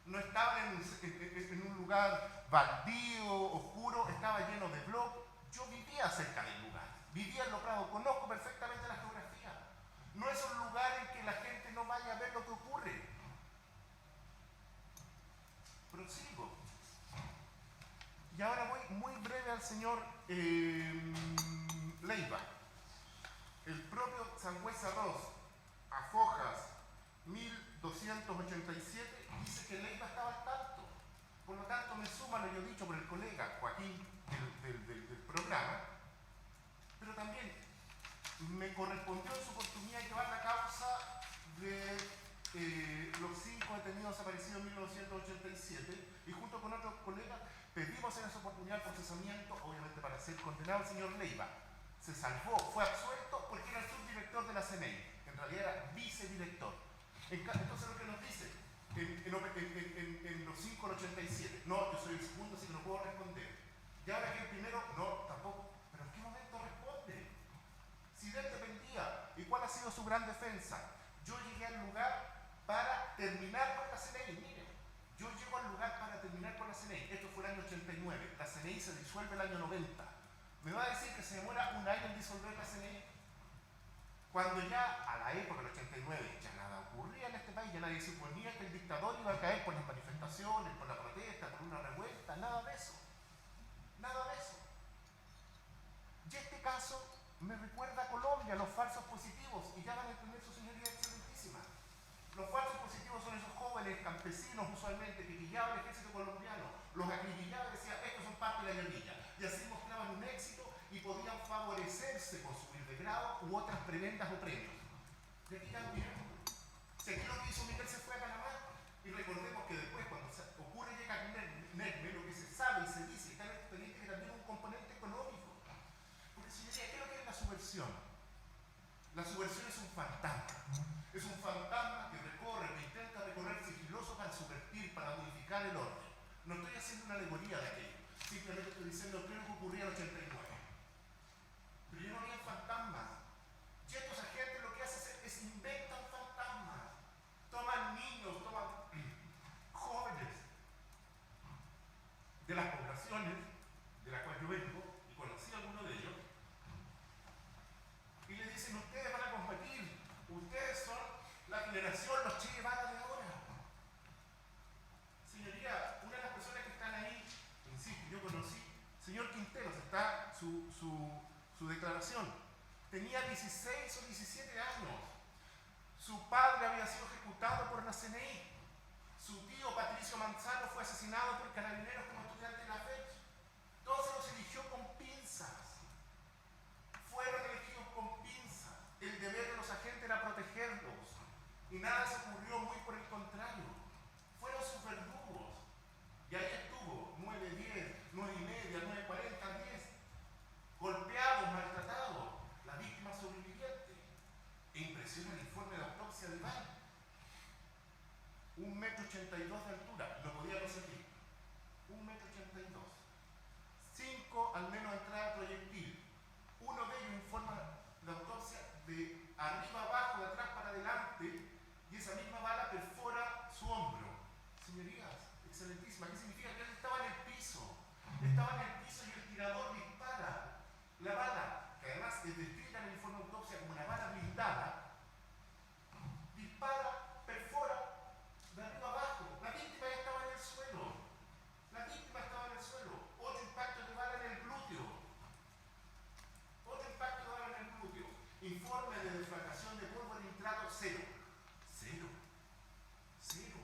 No estaban en un lugar baldío, oscuro, estaba lleno de bloques. Yo vivía cerca del lugar, vivía en Los Prados, conozco perfectamente la geografía. No es un lugar en que la gente no vaya a ver lo que ocurre. Prosigo. Y ahora voy muy breve al señor Leiva. El propio Sangüesa Ross, a Fojas 1287, dice que Leiva estaba al tanto. Por lo tanto, me suma lo yo dicho por el colega Joaquín del programa, pero también me correspondió en su oportunidad llevar la causa de los 5 detenidos desaparecidos en 1987 y junto con otros colegas pedimos en esa oportunidad el procesamiento, obviamente para ser condenado el señor Leiva. Se salvó, fue absuelto porque era el subdirector de la CNI, en realidad era vicedirector. Entonces lo que nos dice en los 5 del 87, no, yo soy el segundo así que no puedo responder. Y ahora que el primero, no, tampoco, pero ¿en qué momento responde? Si de él dependía. ¿Y cuál ha sido su gran defensa? Yo llegué al lugar para terminar con la CNI. Mire, yo llego al lugar para terminar con la CNI. Esto fue el año 89. La CNI se disuelve el año 90. ¿Me va a decir que se demora un año en disolver la CNI? Cuando ya a la época del 89 ya nada ocurría en este país, ya nadie suponía que el dictador iba a caer por las manifestaciones, por la protesta, por una revuelta, nada de eso. Nada de eso. Y este caso me recuerda a Colombia, los falsos positivos, y ya van a entender su señoría excelentísima. Los falsos positivos son esos jóvenes campesinos usualmente que guiaban el ejército colombiano, los acribillaban y decían, estos son parte de la guerrilla. Y así mostraban un éxito y podían favorecerse con subir de grado u otras prebendas o premios. ¿De aquí también? Si aquí lo que hizo Miguel se fue a Panamá, y recordemos que después cuando ocurre llega Nerme, lo que se sabe y se dice, está en el expediente que también un componente económico. Porque señoría, ¿qué es lo que es la subversión? La subversión es un fantasma. Es un fantasma que recorre, que intenta recorrer sigiloso para subvertir, para modificar el orden. No estoy haciendo una alegoría de aquello. Simplemente estoy diciendo qué es lo que ocurría en el 89. Pero yo no había fantasmas. Y estos agentes lo que hacen es inventan fantasmas. Toman niños, toman jóvenes de las poblaciones de las cuales yo vengo, y conocí a alguno de ellos, y le dicen, ustedes van a combatir, ustedes son la generación, los Che Guevara de ahora. Señoría, una de las personas que están ahí, insisto, yo conocí, señor Quinteros, está su declaración, tenía 16 o 17 años, su padre había sido ejecutado por la CNI, su tío Patricio Manzano fue asesinado por carabineros como estudiante de la FECH, todos se los eligió con pinzas, fueron elegidos con pinzas, el deber de los agentes era protegerlos, y nada se ocurrió, muy por el contrario, fueron sus verdugos, y ahí estuvo, 9, 10, 9 y media, 9, 40, 10, golpeados, maltratados, la víctima sobreviviente. E impresiona el informe de autopsia de Iván. 1,82 m de altura, lo podía conseguir. 1,82 m. 5 al menos entrada proyectil. Uno de ellos informa la autopsia de arriba abajo, de atrás para adelante, y esa misma bala perfora su hombro. Señorías, excelentísima, ¿qué significa? Que él estaba en el piso. Estaba en el piso y el tirador dispara. La bala, que además es descrita en el informe de autopsia como una bala blindada, dispara, perfora, de arriba abajo. La víctima ya estaba en el suelo. La víctima estaba en el suelo. Otro impacto de bala en el glúteo. Otro impacto de bala en el glúteo. Informe de defractación de polvo de nitrato, 0. 0. 0.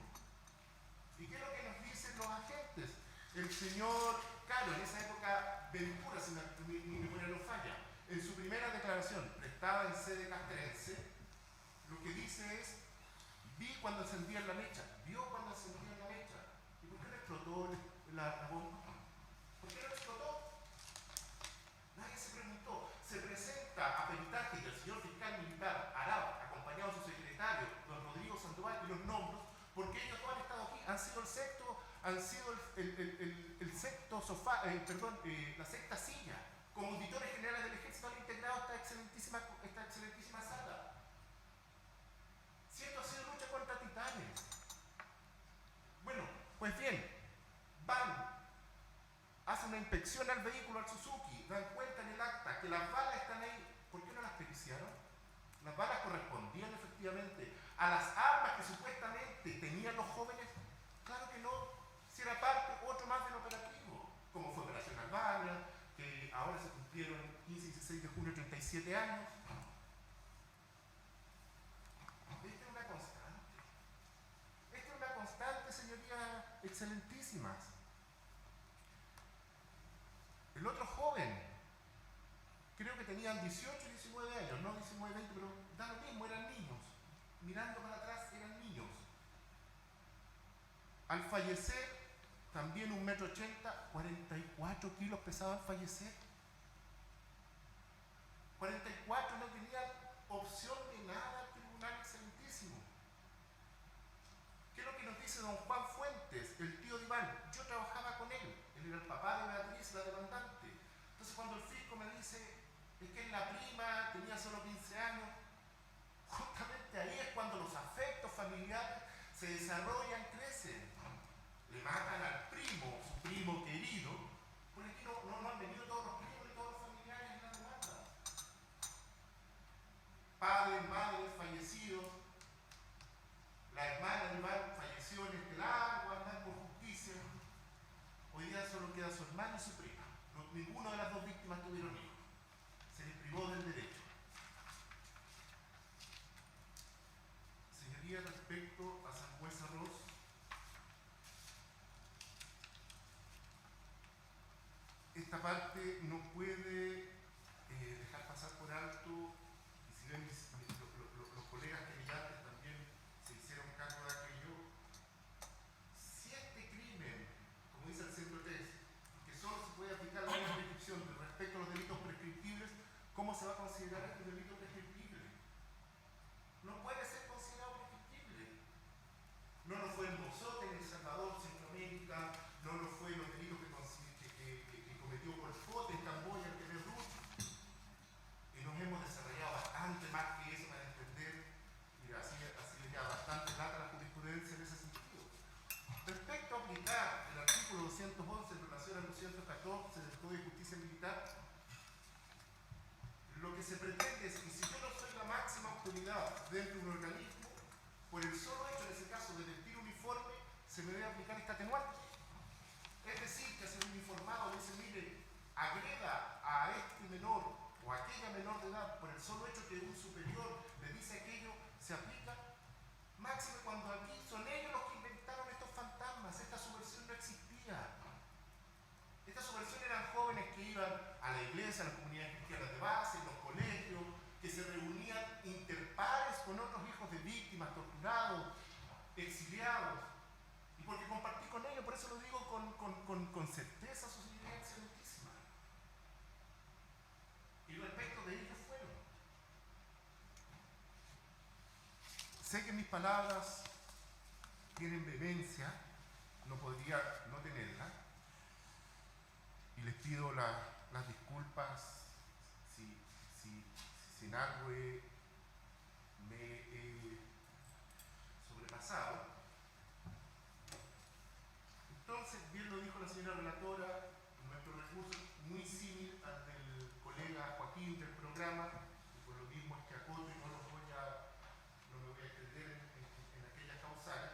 ¿Y qué es lo que nos dicen los agentes? El señor Caro, en esa época Ventura, si mi memoria no falla, en su primera declaración prestada en sede castrense, lo que dice es Vi cuando encendían la mecha. ¿Vio cuando encendían la mecha? ¿Y por qué no explotó la bomba? ¿Por qué no explotó? Nadie se preguntó. Se presenta a peritaje que el señor fiscal militar Araba, acompañado de su secretario, don Rodrigo Sandoval, y los nombros, porque ellos todos han estado aquí, han sido el sexto, el sexto sofá, la sexta silla, como auditores generales del ejército han integrado esta excelentísima sala. Si esto ha sido lucha contra titanes. Bueno, pues bien, hacen una inspección al vehículo, al Suzuki, dan cuenta en el acta que las balas están ahí. ¿Por qué no las periciaron? Las balas correspondían efectivamente a las armas que supuestamente tenían los jóvenes. Claro que no, si era otro más del operativo, como fue Operación Albania, que ahora se cumplieron 15 y 16 de junio 37 años. Esta es una constante. Esta es una constante, señorías excelentísimas. El otro joven, creo que tenían 18 y 19 años, no 19, 20, pero da lo mismo, eran niños. Mirando para atrás, eran niños. Al fallecer, también 1,80 m, 44 kilos pesaba al fallecer. 44, no tenía opción de nada al Tribunal Excelentísimo. ¿Qué es lo que nos dice don Juan Fuentes, el tío de Iván? Yo trabajaba con él era el papá de Beatriz, la demandante. Entonces cuando el fisco me dice, es que es la prima, tenía solo 15 años, justamente ahí es cuando los afectos familiares se desarrollan, crecen. Le matan al primo, su primo querido, porque aquí no han venido todos los primos y todos los familiares en la demanda. Padres, madres fallecidos, la hermana de Iván falleció en este largo andar por justicia. Hoy día solo queda su hermano y su prima. Ninguna de las dos víctimas tuvieron hijos. Se les privó del derecho. Señoría, respecto a San Juez Arroz, esta parte no puede dejar pasar por alto, y si ven los colegas que antes también se hicieron cargo de aquello, si este crimen, como dice el centro 3, que solo se puede aplicar la misma prescripción respecto a los delitos prescriptibles, ¿cómo se va a considerar este delito prescriptible? No puede ser considerado prescriptible. No lo fue en Mozote, en El Salvador, Centroamérica, no lo fue en los delitos que cometió Pol Pot en Camboya, en Perú. Y nos hemos desarrollado bastante más que eso para entender, y así le queda bastante plata la jurisprudencia en ese sentido. Respecto a aplicar el artículo 211 en relación al 214 del Código de Justicia Militar, lo que se pretende es que si yo no soy la máxima autoridad dentro de un organismo, por el solo hecho, en ese caso, de vestir uniforme, se me debe aplicar esta atenuante. Es decir, que si un uniformado dice, mire, agreda a este menor o a aquella menor de edad por el solo hecho que un superior le dice aquello, se aplica. Máximo cuando aquí son ellos los que inventaron estos fantasmas, esta subversión no existía. Esta subversión eran jóvenes que iban a la iglesia, a las comunidades cristianas de base, en los colegios, que se reunían interpares con otros hijos de víctimas, torturados, exiliados. Y porque compartí con ellos, por eso lo digo con certeza, su señoría excelentísima. Y respecto de ellos fueron. Sé que mis palabras tienen vehemencia, no podría no tenerla, y les pido las disculpas si en algo me he sobrepasado. Entonces, bien lo dijo la señora relatora, nuestro recurso es muy similar al del colega Joaquín del programa, y por lo mismo es que acoto y no me voy a extender en aquellas causales.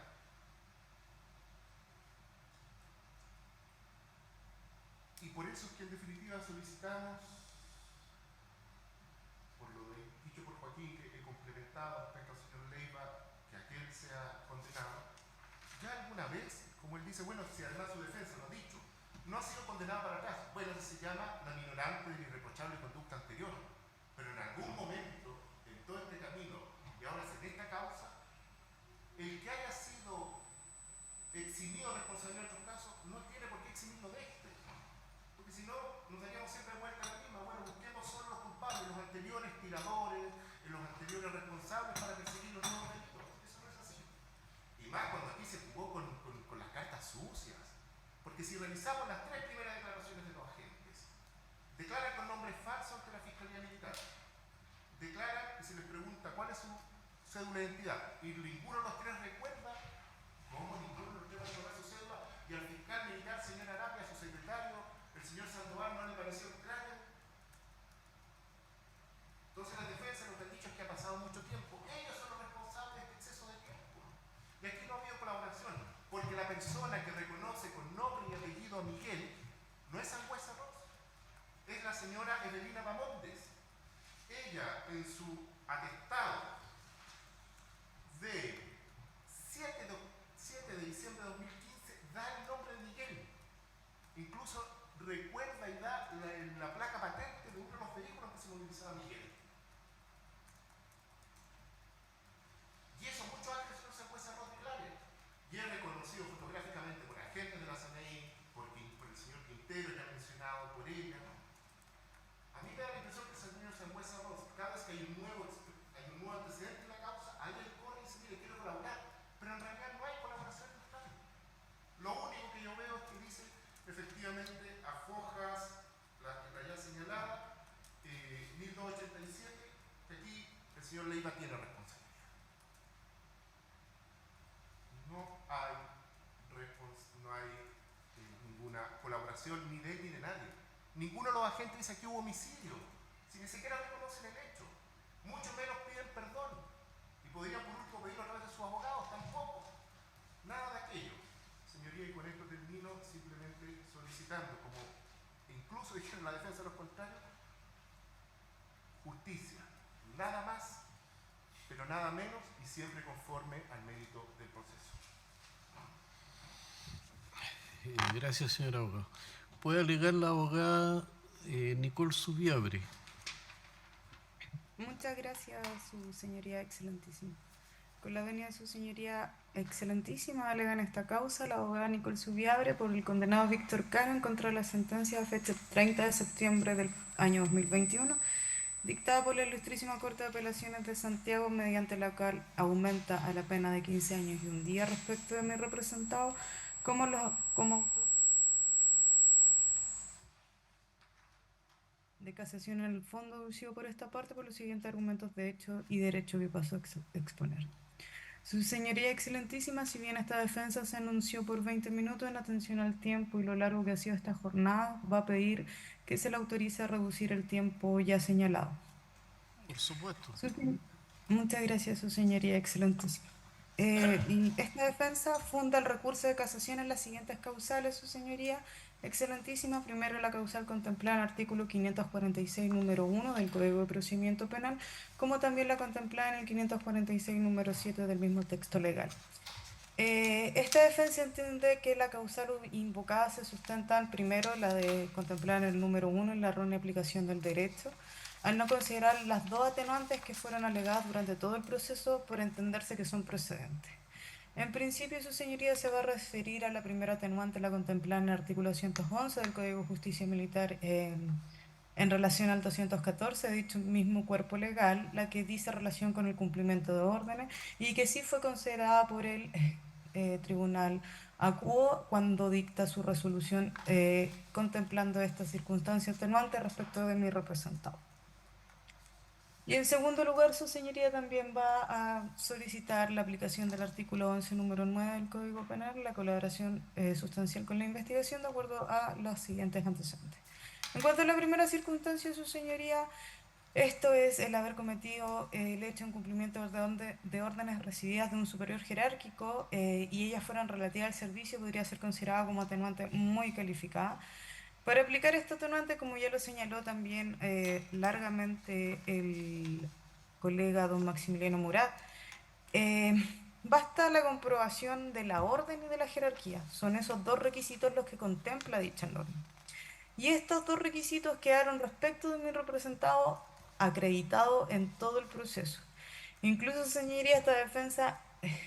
Y por eso es que en definitiva solicitamos, por lo dicho por Joaquín, que he complementado respecto al señor Leiva, que aquel sea condenado. Ya alguna vez, como él dice, bueno, si además su defensa lo ha dicho, no ha sido condenado para atrás. Bueno, eso se llama la minorante de la irreprochable conducta anterior. Pero en algún momento, en todo este camino, y ahora en esta causa, Porque si revisamos las tres primeras declaraciones de los agentes, declaran con nombres falsos ante la Fiscalía Militar. Declaran que se les pregunta cuál es su cédula de identidad y ninguno de los tres recuerda cómo ninguno de los tres recuerda su cédula, y al fiscal militar, señor Arapia, su secretario, el señor Sandoval, no le pareció extraño. Entonces la defensa lo que han dicho es que ha pasado mucho tiempo. Ellos son los responsables de este exceso de tiempo. Y aquí no ha habido colaboración, porque la persona que reconoce con nombre y apellido a Miguel no es Sangüesa Ross, es la señora Evelina Bamondes. Ella, en su atestado de 7 de diciembre de 2015, da el nombre de Miguel. Incluso recuerda y da la placa patente de uno de los vehículos que se movilizaba Miguel. Y eso mucho antes de que se fuese a declare. Y es reconocido fotográficamente por agentes de la CNI, por el señor Quintero, ya mencionado por ella. A mí me da la impresión que el señor Sangüesa Ross, cada vez que hay un nuevo antecedente en la causa, ahí él corre y dice, mire, quiero colaborar. Pero en realidad no hay colaboración en el plan. Lo único que yo veo es que dice, efectivamente, a Fojas, la ya señalada, 1287, que aquí el señor Leiva tiene responsabilidad. No hay ninguna colaboración ni de él ni de nadie. Ninguno de los agentes dice que hubo homicidio, si ni siquiera reconocen el hecho. Mucho menos piden perdón. Y podrían por último pedirlo a través de sus abogados, tampoco. Nada de aquello. Señoría, y con esto termino simplemente solicitando, como incluso dijeron la defensa de los contrarios, justicia. Nada más, pero nada menos, y siempre conforme al mérito del proceso. Gracias, señor abogado. ¿Puede alegar la abogada Nicole Subiabre? Muchas gracias, su señoría excelentísima. Con la venia de su señoría excelentísima, alega en esta causa la abogada Nicole Subiabre por el condenado Víctor Caro en contra de la sentencia de fecha 30 de septiembre del año 2021, dictada por la Ilustrísima Corte de Apelaciones de Santiago, mediante la cual aumenta a la pena de 15 años y un día respecto de mi representado como autor de casación en el fondo deducido por esta parte por los siguientes argumentos de hecho y derecho que paso a exponer. Su señoría excelentísima, si bien esta defensa se anunció por 20 minutos, en atención al tiempo y lo largo que ha sido esta jornada, va a pedir que se le autorice a reducir el tiempo ya señalado. Por supuesto. Muchas gracias, su señoría excelentísima. Y esta defensa funda el recurso de casación en las siguientes causales, su señoría excelentísima. Primero, la causal contemplada en el artículo 546, número 1 del Código de Procedimiento Penal, como también la contemplada en el 546, número 7 del mismo texto legal. Esta defensa entiende que la causal invocada se sustenta, primero, la de contemplar en el número 1 en la errónea aplicación del derecho, al no considerar las dos atenuantes que fueron alegadas durante todo el proceso por entenderse que son procedentes. En principio, su señoría se va a referir a la primera atenuante, la contemplada en el artículo 211 del Código de Justicia Militar en relación al 214 de dicho mismo cuerpo legal, la que dice relación con el cumplimiento de órdenes y que sí fue considerada por el Tribunal Acuo cuando dicta su resolución contemplando esta circunstancia atenuante respecto de mi representado. Y en segundo lugar, su señoría también va a solicitar la aplicación del artículo 11, número 9 del Código Penal, la colaboración sustancial con la investigación, de acuerdo a los siguientes antecedentes. En cuanto a la primera circunstancia, su señoría, esto es el haber cometido el hecho en cumplimiento de órdenes recibidas de un superior jerárquico y ellas fueran relativas al servicio, podría ser considerada como atenuante muy calificada. Para aplicar esta atenuante, como ya lo señaló también largamente el colega don Maximiliano Murat, basta la comprobación de la orden y de la jerarquía. Son esos dos requisitos los que contempla dicha norma. Y estos dos requisitos quedaron respecto de mi representado acreditado en todo el proceso. Incluso, señoría, esta defensa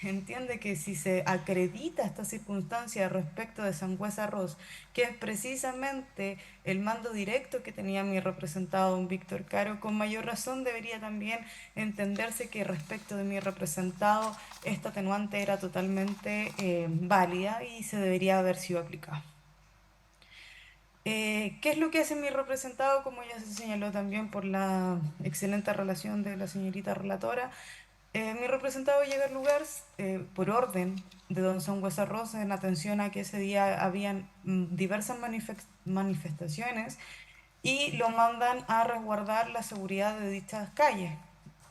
entiende que si se acredita esta circunstancia respecto de Sangüesa Ross, que es precisamente el mando directo que tenía mi representado don Víctor Caro, con mayor razón debería también entenderse que respecto de mi representado esta atenuante era totalmente válida y se debería haber sido aplicada. ¿Qué es lo que hace mi representado? Como ya se señaló también por la excelente relación de la señorita relatora, mi representado llega al lugar por orden de don Sangüesa Rosa en atención a que ese día habían diversas manifestaciones y lo mandan a resguardar la seguridad de dichas calles.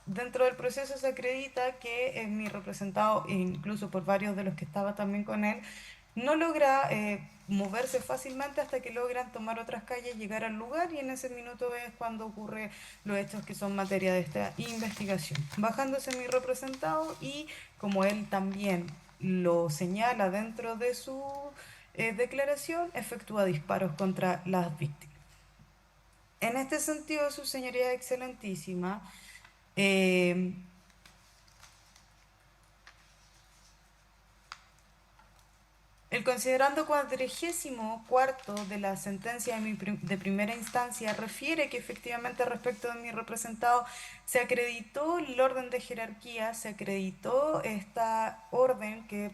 Dentro del proceso se acredita que mi representado, incluso por varios de los que estaba también con él, no logra moverse fácilmente hasta que logran tomar otras calles, llegar al lugar y en ese minuto es cuando ocurre los hechos que son materia de esta investigación. Bajándose mi representado y como él también lo señala dentro de su declaración, efectúa disparos contra las víctimas. En este sentido, su señoría excelentísima, eh, el considerando 44 de la sentencia de primera instancia refiere que efectivamente respecto de mi representado se acreditó el orden de jerarquía, se acreditó esta orden que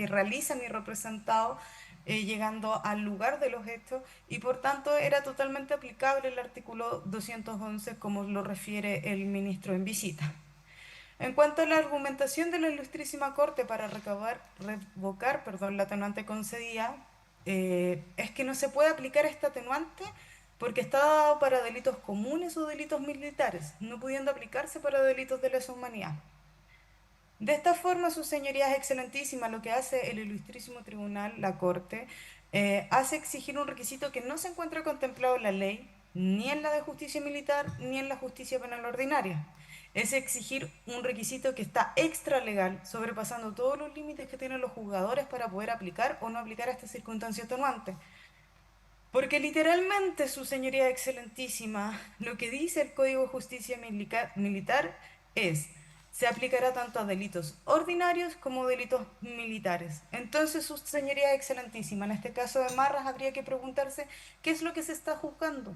realiza mi representado llegando al lugar de los hechos y por tanto era totalmente aplicable el artículo 211 como lo refiere el ministro en visita. En cuanto a la argumentación de la Ilustrísima Corte para revocar la atenuante concedida, es que no se puede aplicar esta atenuante porque está dado para delitos comunes o delitos militares, no pudiendo aplicarse para delitos de lesa humanidad. De esta forma, sus señorías excelentísimas, lo que hace el Ilustrísimo Tribunal, la Corte, hace exigir un requisito que no se encuentra contemplado en la ley, ni en la de justicia militar, ni en la justicia penal ordinaria. Es exigir un requisito que está extralegal, sobrepasando todos los límites que tienen los juzgadores para poder aplicar o no aplicar esta circunstancia atenuante. Porque literalmente, su señoría excelentísima, lo que dice el Código de Justicia Militar es, se aplicará tanto a delitos ordinarios como delitos militares. Entonces, su señoría excelentísima, en este caso de Marras, habría que preguntarse qué es lo que se está juzgando.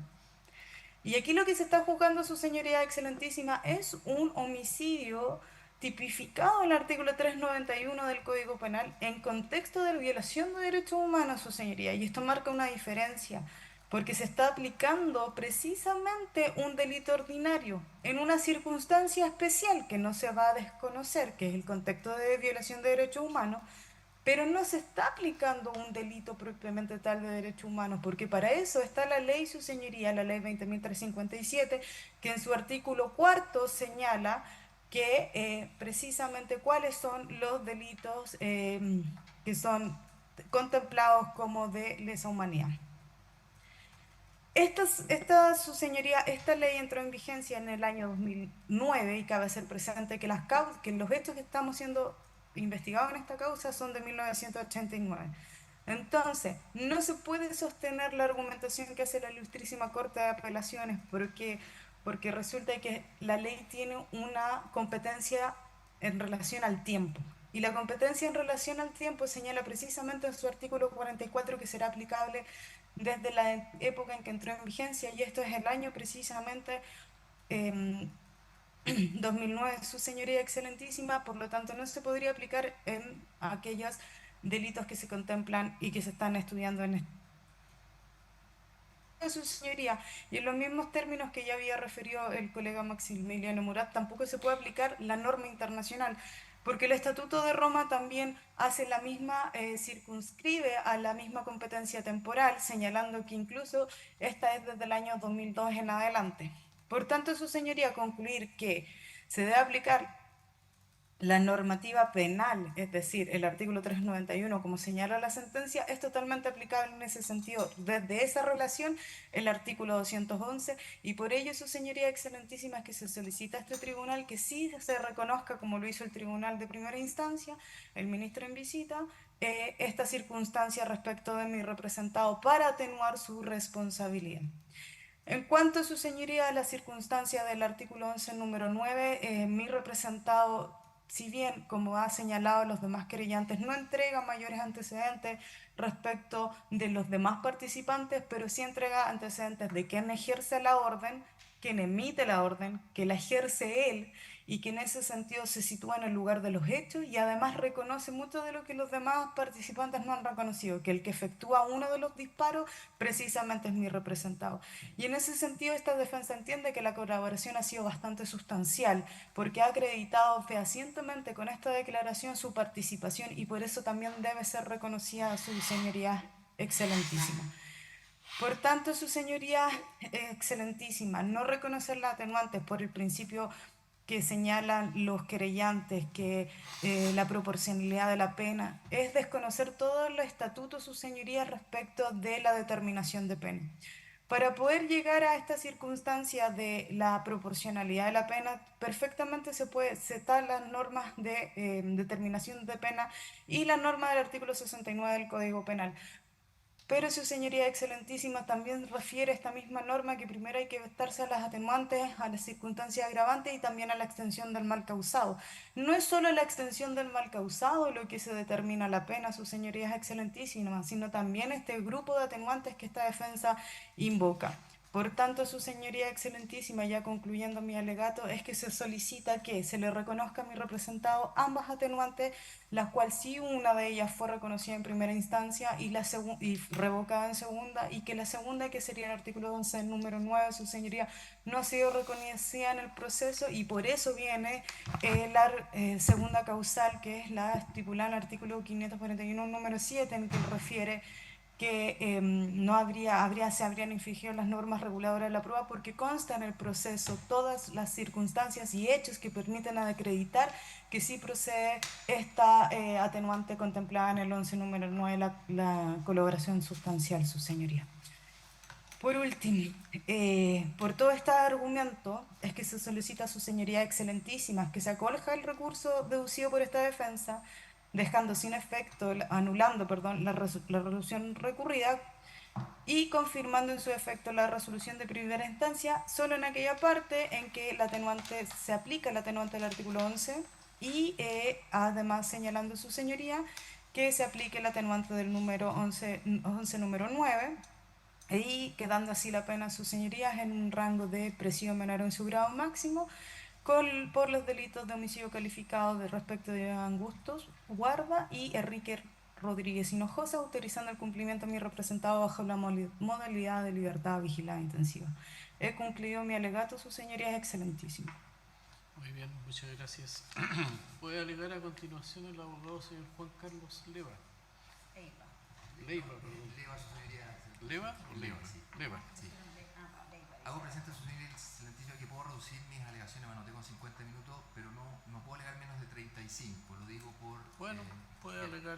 Y aquí lo que se está juzgando, su señoría excelentísima, es un homicidio tipificado en el artículo 391 del Código Penal en contexto de violación de derechos humanos, su señoría. Y esto marca una diferencia, porque se está aplicando precisamente un delito ordinario en una circunstancia especial que no se va a desconocer, que es el contexto de violación de derechos humanos, pero no se está aplicando un delito propiamente tal de derechos humanos, porque para eso está la ley, su señoría, la ley 20.357, que en su artículo 4 señala que precisamente cuáles son los delitos que son contemplados como de lesa humanidad. Su señoría, esta ley entró en vigencia en el año 2009 y cabe hacer presente que los hechos que estamos siendo investigados en esta causa son de 1989. Entonces, no se puede sostener la argumentación que hace la Ilustrísima Corte de Apelaciones porque resulta que la ley tiene una competencia en relación al tiempo. Y la competencia en relación al tiempo señala precisamente en su artículo 44 que será aplicable desde la época en que entró en vigencia, y esto es el año precisamente 2009, su señoría excelentísima, por lo tanto no se podría aplicar en aquellos delitos que se contemplan y que se están estudiando en su señoría, y en los mismos términos que ya había referido el colega Maximiliano Murat, tampoco se puede aplicar la norma internacional, porque el Estatuto de Roma también hace la misma, circunscribe a la misma competencia temporal, señalando que incluso esta es desde el año 2002 en adelante. Por tanto, su señoría, concluir que se debe aplicar la normativa penal, es decir, el artículo 391, como señala la sentencia, es totalmente aplicable en ese sentido. Desde esa relación, el artículo 211, y por ello, su señoría excelentísima, es que se solicita a este tribunal que sí se reconozca, como lo hizo el tribunal de primera instancia, el ministro en visita, esta circunstancia respecto de mi representado para atenuar su responsabilidad. En cuanto a su señoría, la circunstancia del artículo 11, número 9, mi representado, si bien, como ha señalado los demás querellantes, no entrega mayores antecedentes respecto de los demás participantes, pero sí entrega antecedentes de quien ejerce la orden, quien emite la orden, que la ejerce él y que en ese sentido se sitúa en el lugar de los hechos y además reconoce mucho de lo que los demás participantes no han reconocido, que el que efectúa uno de los disparos precisamente es mi representado. Y en ese sentido esta defensa entiende que la colaboración ha sido bastante sustancial porque ha acreditado fehacientemente con esta declaración su participación y por eso también debe ser reconocida su señoría excelentísima. Por tanto, su señoría excelentísima, no reconocer las atenuantes por el principio que señalan los querellantes, que la proporcionalidad de la pena, es desconocer todo el estatuto, su señoría, respecto de la determinación de pena. Para poder llegar a esta circunstancia de la proporcionalidad de la pena, perfectamente se puede citar las normas de determinación de pena y la norma del artículo 69 del Código Penal. Pero su señoría excelentísima también refiere esta misma norma que primero hay que vestarse a las atenuantes, a las circunstancias agravantes y también a la extensión del mal causado. No es solo la extensión del mal causado lo que se determina la pena, su señoría excelentísima, sino también este grupo de atenuantes que esta defensa invoca. Por tanto, su señoría excelentísima, ya concluyendo mi alegato, es que se solicita que se le reconozca a mi representado ambas atenuantes, las cuales sí una de ellas fue reconocida en primera instancia y revocada en segunda, y que la segunda, que sería el artículo 11, número 9, su señoría, no ha sido reconocida en el proceso y por eso viene la segunda causal, que es la estipulada en el artículo 541, número 7, en que refiere que se habrían infringido las normas reguladoras de la prueba porque consta en el proceso todas las circunstancias y hechos que permiten acreditar que sí procede esta atenuante contemplada en el 11 número 9, la colaboración sustancial, su señoría. Por último, por todo este argumento es que se solicita a su señoría excelentísima que se acolja el recurso deducido por esta defensa, dejando sin efecto, anulando, perdón, la resolución recurrida y confirmando en su efecto la resolución de primera instancia solo en aquella parte en que la atenuante se aplica el atenuante del artículo 11 y además señalando su señoría que se aplique el atenuante del número 11 número 9 y quedando así la pena a sus señorías en un rango de presión menor en su grado máximo por los delitos de homicidio calificado de respecto de Angustos Guarda y Enrique Rodríguez Hinojosa, autorizando el cumplimiento de mi representado bajo la modalidad de libertad vigilada intensiva. He concluido mi alegato, su señoría es excelentísimo. Muy bien, muchas gracias. Puede alegar a continuación el abogado señor Juan Carlos Leva. Leiva. Leiva, perdón. Leva, su señoría. ¿Leva o Leiva? Sí. Leva. Sí. Leiva. Hago presente a su señoría excelentísima que puedo reducir mis alegaciones, me anoté con 50 minutos, pero no puedo alegar menos de 35, lo digo por... Bueno, puede alegar...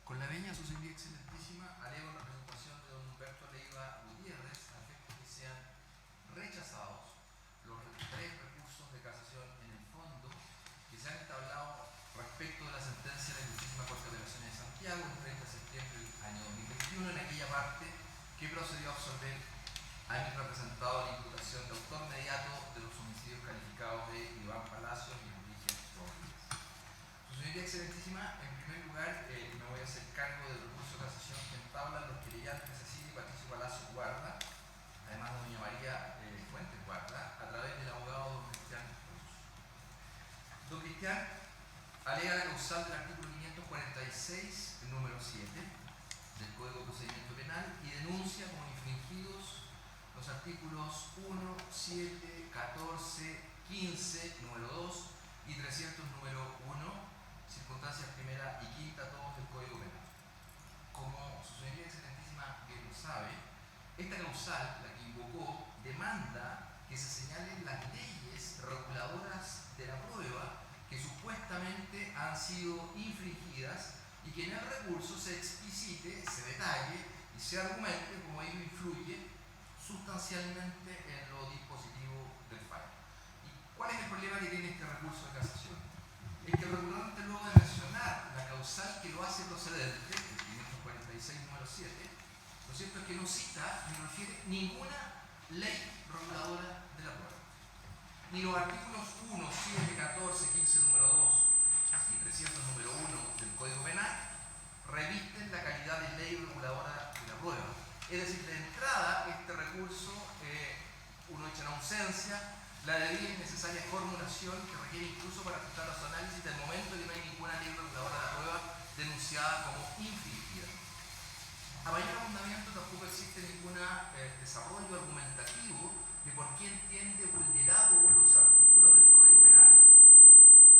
Con la veña, su señoría excelentísima, alego la presentación de don Humberto Leiva Gutiérrez, a efecto que sean rechazados los 3 recursos de casación en el fondo que se han entablado respecto de la sentencia de la Justísima Corte de Apelaciones de Santiago el 30 de septiembre del año 2021, en aquella parte que procedió a absolver a mi representado la imputación de autor inmediato de los homicidios calificados de Iván Palacios y Enrique Rodríguez. Su señoría excelentísima, en primer lugar, me voy a hacer cargo del recurso de casación que entablan los querellantes Cecilia y Patricio Palacios Guarda, además de doña María Fuentes Guarda, a través del abogado don Cristian Cruz. Don Cristian alega la causal del artículo 546, el número 7 del Código de Procedimiento Penal y denuncia como infringidos los artículos 1, 7, 14, 15, número 2 y 300, número 1, circunstancias primera y quinta, todos del Código Penal. Como su señoría excelentísima bien lo sabe, esta causal, la que invocó, demanda que se señalen las leyes reguladoras de la prueba que supuestamente han sido infringidas y que en el recurso se explicite, se detalle y se argumente cómo ello influye sustancialmente en lo dispositivo del fallo. ¿Y cuál es el problema que tiene este recurso de casación? Es que el recurrente, luego de mencionar la causal que lo hace procedente, el 546 número 7, lo cierto es que no cita ni refiere ninguna ley reguladora de la prueba. Ni los artículos 1, 7, 14, 15 número 2 y 300 número 1 del Código Penal revisten la calidad de ley reguladora de la prueba. Es decir, de entrada, este recurso ausencia, la debida y necesaria formulación que requiere incluso para ajustar los análisis del momento que no hay ninguna ley reguladora de la prueba denunciada como infringida. A mayor abundamiento tampoco existe ningún desarrollo argumentativo de por qué entiende vulnerado los artículos del Código Penal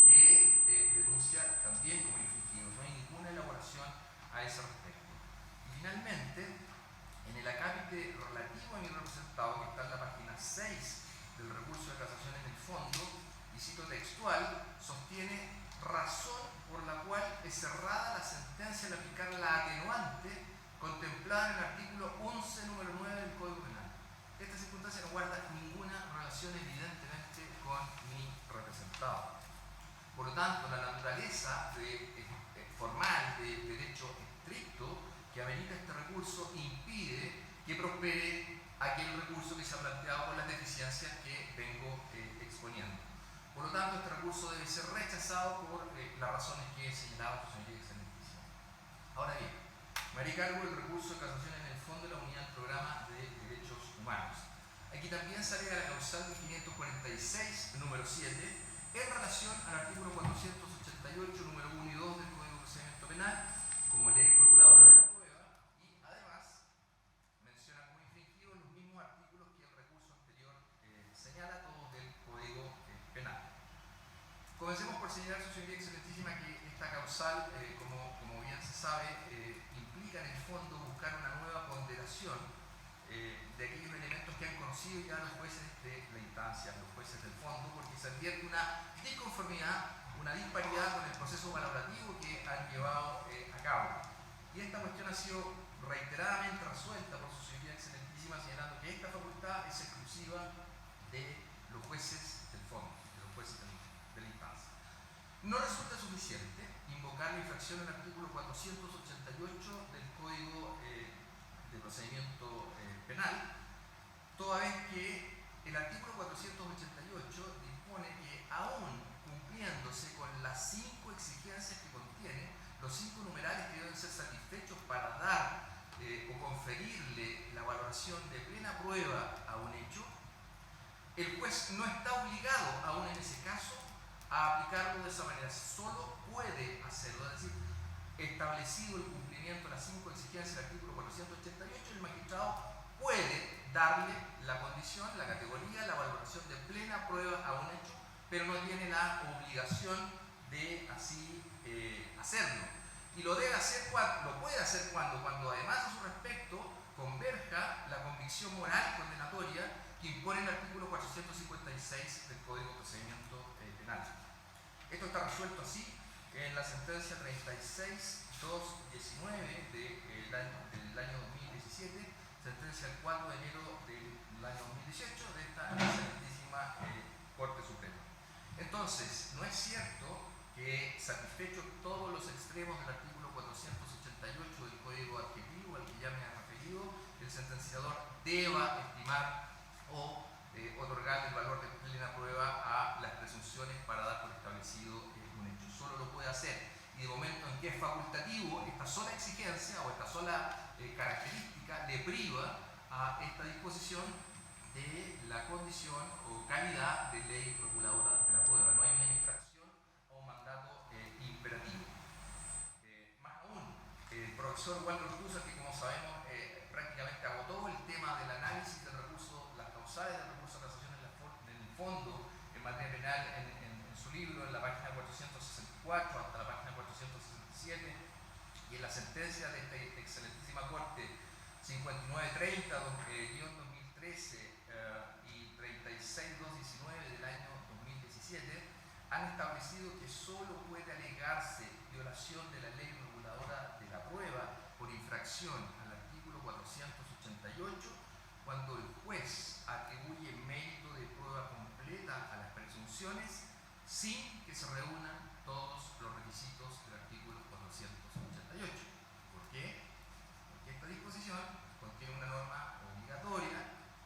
que denuncia también como infringidos. No hay ninguna elaboración a ese respecto. Y finalmente, en el acápite relativo a mi representado, que está en la página 6 del recurso de casación en el fondo, y cito textual, sostiene razón por la cual es cerrada la sentencia al aplicar la atenuante contemplada en el artículo 11, número 9 del Código Penal. Esta circunstancia no guarda ninguna relación evidentemente con mi representado. Por lo tanto, la naturaleza formal de derecho estricto que amerita este recurso impide que prospere aquel recurso que se ha planteado con las deficiencias que vengo exponiendo. Por lo tanto, este recurso debe ser rechazado por las razones que he señalado, su señoría excelentísima. Ahora bien, me haré cargo del recurso de casación en el fondo de la unidad del programa de derechos humanos. Aquí también se agrega la causal del 546, número 7, en relación al artículo 488, número 1 y 2 del Código de Procedimiento Penal, como ley reguladora de la prueba, y además menciona como infringidos los mismos artículos que el recurso anterior señala, todos del Código Penal. Comencemos por señalar, su señoría excelentísima, que esta causal, como bien se sabe, implica en el fondo buscar una nueva ponderación de aquellos elementos que han conocido ya los jueces de la instancia, los jueces del fondo, porque se advierte una disconformidad, una disparidad con el proceso valorativo que han llevado a cabo. Y esta cuestión ha sido reiteradamente resuelta por su señoría excelentísima, señalando que esta facultad es exclusiva de los jueces del fondo, de los jueces de la instancia. No resulta suficiente invocar la infracción del artículo 488 del Código de Procedimiento Penal, toda vez que el artículo 488 dispone que aún cumpliéndose con las 5 exigencias que contiene, los 5 numerales que deben ser satisfechos para dar o conferirle la valoración de plena prueba a un hecho, el juez no está obligado, aún en ese caso, a aplicarlo de esa manera. Solo puede hacerlo, es decir, establecido el cumplimiento de las 5 exigencias del artículo 488, el magistrado puede darle la condición, la categoría, la valoración de plena prueba a un hecho, pero no tiene la obligación de así hacerlo. Y lo debe hacer cuando, lo puede hacer cuando además a su respecto converja la convicción moral condenatoria que impone el artículo 456 del Código de Procedimiento Penal. Esto está resuelto así en la sentencia 36.219 del año 2017, sentencia del 4 de enero del año 2018 de esta excelentísima Corte Suprema. Entonces, no es cierto que satisfechos todos los extremos del artículo 488 del Código Adjetivo al que ya me he referido, el sentenciador deba estimar o otorgar el valor de plena prueba a las presunciones para dar por establecido un hecho. Solo lo puede hacer. Y de momento en que es facultativo, esta sola exigencia o esta sola característica le priva a esta disposición de la condición o calidad de ley reguladora de la prueba. No hay una infracción o un mandato imperativo. Más aún, el profesor Walter Cruz, que como sabemos prácticamente agotó el tema del análisis del recurso, las causales del recurso de casación en el fondo en materia penal en su libro, en la página 464 hasta la página 467, y en la sentencia de esta excelentísima Corte 5930-2013 y 36219 del año 2017 han establecido que solo puede alegarse violación de la ley reguladora de la prueba por infracción al artículo 488 cuando el juez atribuye mérito de prueba completa a las presunciones sin que se reúnan todos los requisitos del artículo 488. ¿Por qué? Porque esta disposición contiene una norma obligatoria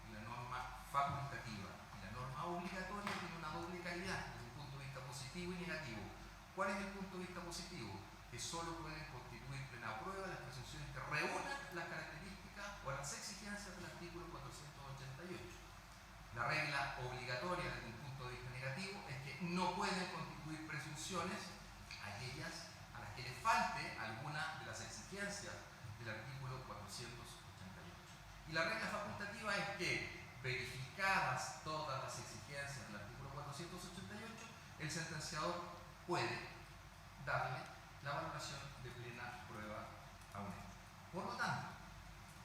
y la norma facultativa. Y la norma obligatoria tiene una doble calidad desde un punto de vista positivo y negativo. ¿Cuál es el punto de vista positivo? Que solo pueden constituir plena prueba las presunciones que reúnan las características o las exigencias del artículo 488. La la regla obligatoria desde un punto de vista negativo es que no pueden constituir presunciones aquellas a las que les falte alguna de las exigencias del artículo 488. Y la regla facultativa es que, verificadas todas las exigencias del artículo 488, el sentenciador puede darle la valoración de plena prueba a un hecho. Por lo tanto,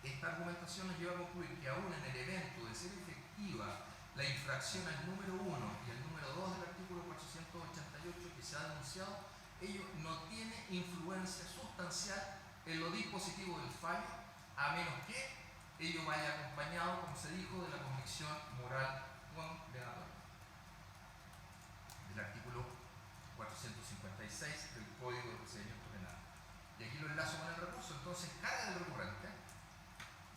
esta argumentación nos lleva a concluir que aún en el evento de ser efectiva la infracción al número 1 y al número 2 del artículo 488 que se ha denunciado, ello no tiene influencia sustancial en lo dispositivo del fallo, a menos que ello vaya acompañado, como se dijo, de la convicción moral condenatoria del artículo 456 del Código de Procedimiento Penal. Y aquí lo enlazo con el recurso. Entonces, carga del recurrente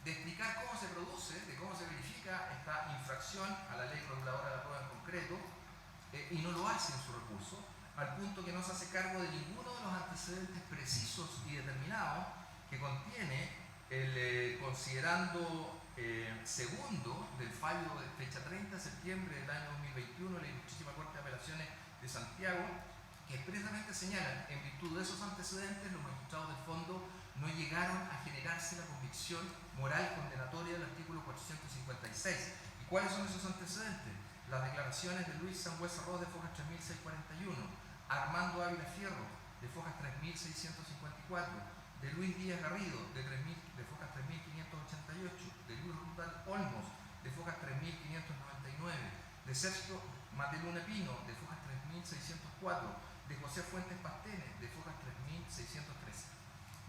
de explicar cómo se produce, de cómo se verifica esta infracción a la ley reguladora de la prueba en concreto, y no lo hace en su recurso, al punto que no se hace cargo de ninguno de los antecedentes precisos y determinados que contiene el considerando segundo del fallo de fecha 30 de septiembre del año 2021 de la Ilustrísima Corte de Apelaciones de Santiago, que expresamente señalan, en virtud de esos antecedentes, los magistrados del fondo no llegaron a generarse la convicción moral condenatoria del artículo 456. ¿Y cuáles son esos antecedentes? Las declaraciones de Luis Sangüesa Arroz de Fojas 3641, Armando Ávila Fierro de Fojas 3654, de Luis Díaz Garrido de Fojas 3588, de Luis Rutal Olmos de Fojas 3599, de Sergio Matelune Pino de Fojas 3604, de José Fuentes Pastenes de Fojas 3613.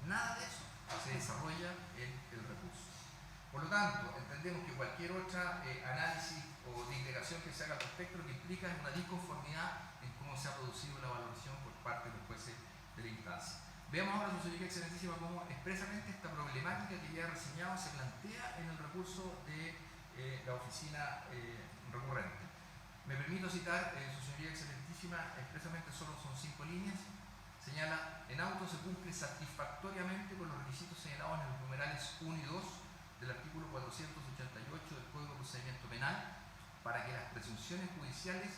Nada de eso se desarrolla en el recurso. Por lo tanto, entendemos que cualquier otra análisis o disgregación que se haga al respecto lo que implica es una disconformidad en cómo se ha producido la valoración por parte de los jueces de la instancia. Veamos ahora, su señoría excelentísima, cómo expresamente esta problemática que ya he reseñado se plantea en el recurso de la oficina recurrente. Me permito citar, su señoría excelentísima, expresamente solo son 5 líneas. Señala, en auto se cumple satisfactoriamente con los requisitos señalados en los numerales 1 y 2 del artículo 488 del Código de Procedimiento Penal para que las presunciones judiciales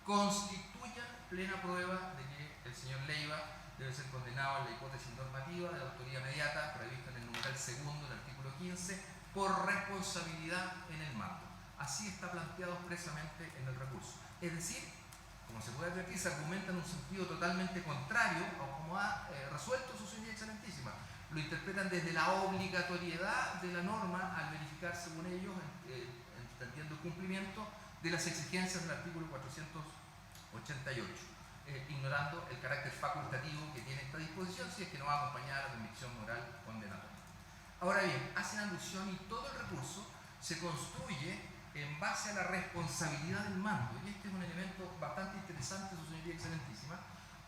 constituyan plena prueba de que el señor Leiva debe ser condenado en la hipótesis normativa de la autoría inmediata prevista en el numeral 2 del artículo 15 por responsabilidad en el mando. Así está planteado expresamente en el recurso. Es decir, como se puede advertir, se argumenta en un sentido totalmente contrario a como ha resuelto su señoría excelentísima. Lo interpretan desde la obligatoriedad de la norma al verificar, según ellos, entendiendo el cumplimiento de las exigencias del artículo 488, ignorando el carácter facultativo que tiene esta disposición si es que no va acompañada de la convicción moral condenatoria. Ahora bien, hacen alusión y todo el recurso se construye en base a la responsabilidad del mando, y este es un elemento bastante interesante, su señoría excelentísima,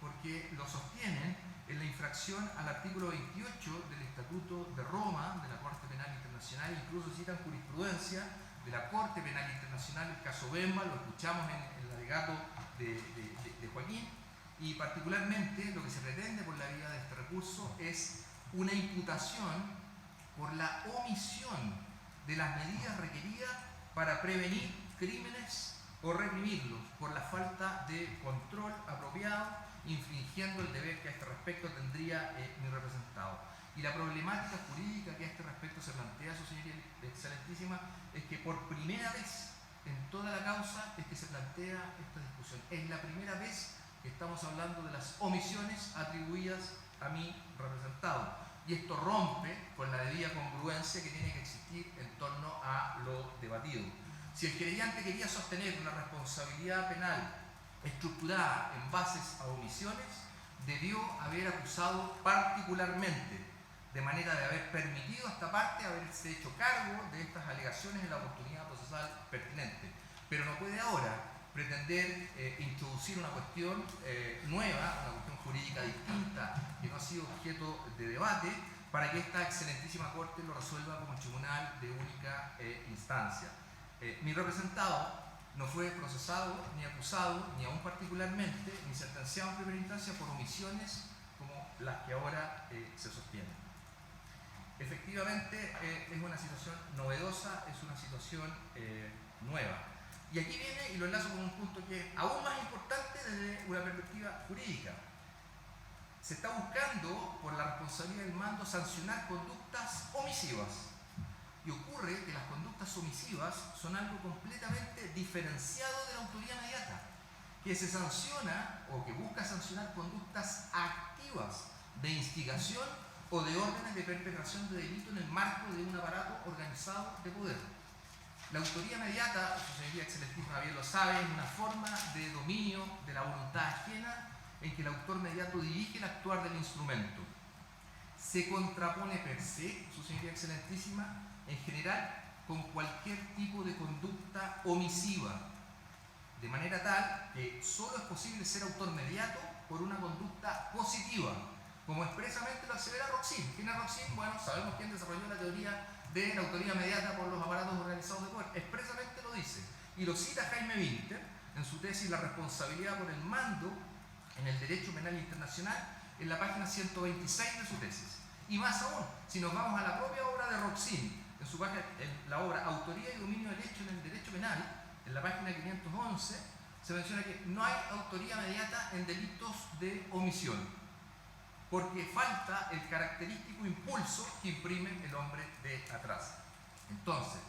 porque lo sostienen en la infracción al artículo 28 del Estatuto de Roma de la Corte Penal Internacional, incluso citan jurisprudencia de la Corte Penal Internacional, el caso Bemba, lo escuchamos en el alegato de Joaquín, y particularmente lo que se pretende por la vía de este recurso es una imputación por la omisión de las medidas requeridas para prevenir crímenes o reprimirlos por la falta de control apropiado, infringiendo el deber que a este respecto tendría mi representado. Y la problemática jurídica que a este respecto se plantea, su señoría excelentísima, es que por primera vez en toda la causa es que se plantea esta discusión. Es la primera vez que estamos hablando de las omisiones atribuidas a mi representado. Y esto rompe con la debida congruencia que tiene que existir en torno a lo debatido. Si el querellante quería sostener una responsabilidad penal estructurada en bases a omisiones, debió haber acusado particularmente, de manera de haber permitido a esta parte haberse hecho cargo de estas alegaciones en la oportunidad procesal pertinente. Pero no puede ahora pretender introducir una cuestión nueva, una cuestión jurídica distinta, que no ha sido objeto de debate, para que esta excelentísima Corte lo resuelva como tribunal de única instancia. Mi representado no fue procesado, ni acusado, ni aún particularmente, ni sentenciado en primera instancia por omisiones como las que ahora se sostienen. Efectivamente, es una situación novedosa, es una situación nueva. Y aquí viene, y lo enlazo con un punto que es aún más importante desde una perspectiva jurídica. Se está buscando, por la responsabilidad del mando, sancionar conductas omisivas. Y ocurre que las conductas omisivas son algo completamente diferenciado de la autoría inmediata, que se sanciona o que busca sancionar conductas activas de instigación o de órdenes de perpetración de delito en el marco de un aparato organizado de poder. La autoría inmediata, su señoría excelentísima bien lo sabe, es una forma de dominio de la voluntad ajena en que el autor inmediato dirige el actuar del instrumento. Se contrapone per se, su señoría excelentísima, en general, con cualquier tipo de conducta omisiva, de manera tal que solo es posible ser autor inmediato por una conducta positiva, como expresamente lo asevera Roxin. ¿Quién es Roxin? Bueno, sabemos quién desarrolló la teoría de la autoría inmediata por los aparatos organizados de poder. Expresamente lo dice. Y lo cita Jaime Winter en su tesis La responsabilidad por el mando en el derecho penal internacional, en la página 126 de su tesis. Y más aún, si nos vamos a la propia obra de Roxin, en su página, en la obra Autoría y dominio del hecho en el derecho penal, en la página 511, se menciona que no hay autoría inmediata en delitos de omisión, porque falta el característico impulso que imprime el hombre de atrás. Entonces,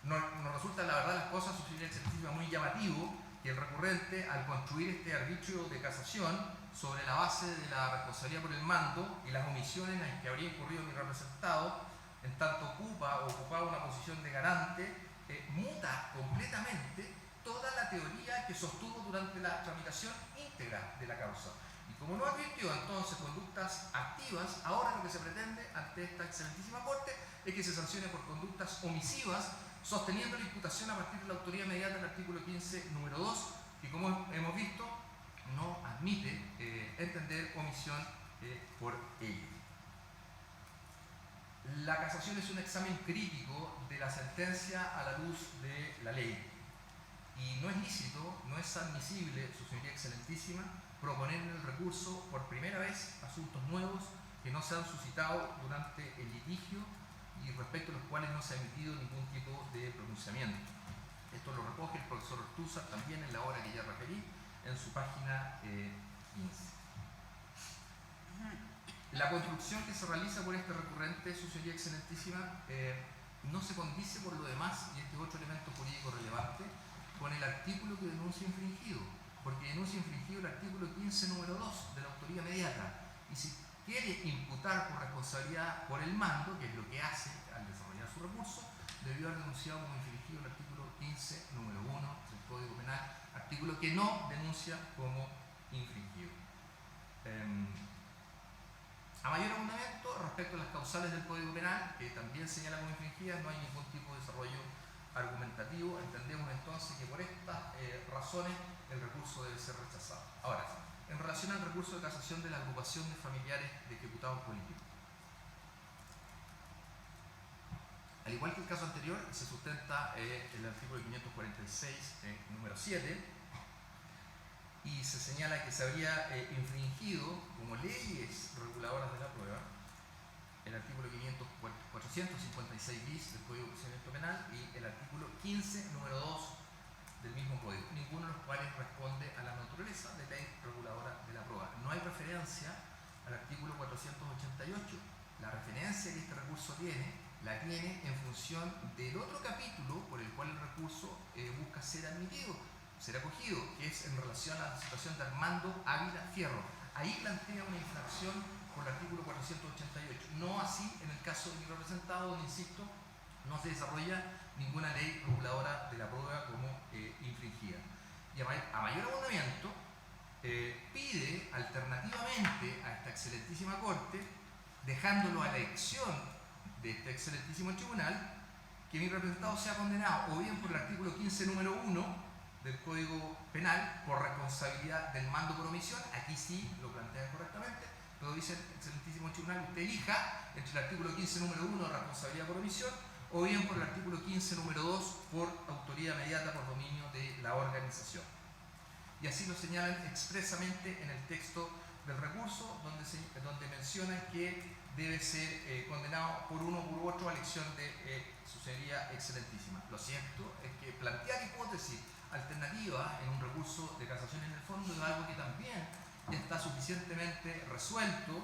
nos resulta la verdad las cosas, su señoría excelentísima, muy llamativo que el recurrente, al construir este arbitrio de casación sobre la base de la responsabilidad por el mando y las omisiones en las que habría incurrido mi representado, en tanto ocupaba una posición de garante, muta completamente toda la teoría que sostuvo durante la tramitación íntegra de la causa. Y como no advirtió entonces conductas activas, ahora lo que se pretende ante esta excelentísima Corte es que se sancione por conductas omisivas, sosteniendo la imputación a partir de la autoría inmediata del artículo 15, número 2, que como hemos visto no admite entender omisión por ello. La casación es un examen crítico de la sentencia a la luz de la ley. Y no es lícito, no es admisible, su señoría excelentísima, proponer en el recurso por primera vez asuntos nuevos que no se han suscitado durante el litigio y respecto a los cuales no se ha emitido ningún tipo de pronunciamiento. Esto lo recoge el profesor Ortúzar también en la obra que ya referí, en su página 15. La construcción que se realiza por este recurrente, su señoría excelentísima, no se condice por lo demás, y este es otro elemento jurídico relevante, con el artículo que denuncia infringido, porque denuncia infringido el artículo 15, número 2 de la autoría inmediata, y si quiere imputar por responsabilidad por el mando, que es lo que hace al desarrollar su recurso, debió haber denunciado como infringido el artículo 15, número 1 del Código Penal, artículo que no denuncia como infringido. A mayor abundamiento, respecto a las causales del Código Penal, que también señala como infringidas, no hay ningún tipo de desarrollo argumentativo. Entendemos entonces que por estas razones el recurso debe ser rechazado. Ahora, en relación al recurso de casación de la agrupación de familiares de ejecutados políticos. Al igual que el caso anterior, se sustenta el artículo 546, número 7, y se señala que se habría infringido como leyes reguladoras de la prueba el artículo 456 bis del Código de Procedimiento Penal y el artículo 15, número 2 del mismo código, ninguno de los cuales responde a la naturaleza de ley reguladora de la prueba. No hay referencia al artículo 488. La referencia que este recurso tiene, la tiene en función del otro capítulo por el cual el recurso busca ser admitido, ser acogido, que es en relación a la situación de Armando Ávila Fierro. Ahí plantea una infracción por el artículo 488. No así en el caso de mi representado, donde, insisto, no se desarrolla ninguna ley reguladora de la prueba como infringida. Y a mayor abundamiento, pide alternativamente a esta excelentísima Corte, dejándolo a la elección de este excelentísimo tribunal, que mi representado sea condenado o bien por el artículo 15, número 1 del Código Penal, por responsabilidad del mando por omisión. Aquí sí lo plantean correctamente, pero dice el excelentísimo tribunal, usted elija entre el artículo 15, número 1 de responsabilidad por omisión, o bien por el artículo 15, número 2, por autoría inmediata por dominio de la organización. Y así lo señalan expresamente en el texto del recurso donde mencionan que debe ser condenado por uno u otro a elección de su señoría excelentísima. Lo cierto es que plantear hipótesis alternativas en un recurso de casación en el fondo es algo que también ya está suficientemente resuelto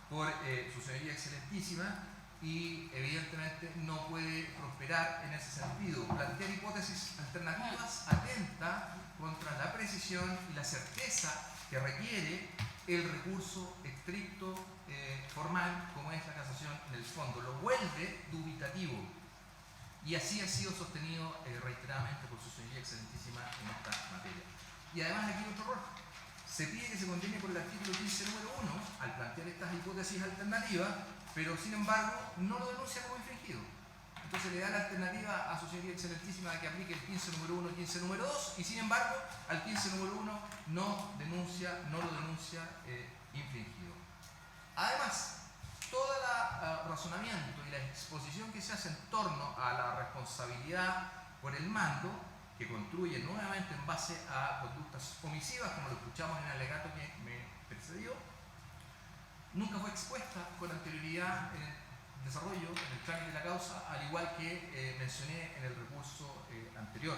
por su señoría excelentísima y evidentemente no puede prosperar en ese sentido. Plantear hipótesis alternativas atenta contra la precisión y la certeza que requiere el recurso estricto formal como es la casación en el fondo. Lo vuelve dubitativo y así ha sido sostenido reiteradamente por su señoría excelentísima en esta materia. Y además aquí hay otro error. Se pide que se condene por el artículo 15 número 1 al plantear estas hipótesis alternativas, pero sin embargo no lo denuncia como infringido. Entonces le da la alternativa a su señoría excelentísima de que aplique el 15 número 1 y el 15 número 2, y sin embargo al 15 número 1 no lo denuncia infringido. Además, todo el razonamiento y la exposición que se hace en torno a la responsabilidad por el mando, que construye nuevamente en base a conductas omisivas, como lo escuchamos en el alegato que me precedió, nunca fue expuesta con anterioridad en el desarrollo, en el trámite de la causa, al igual que mencioné en el recurso anterior.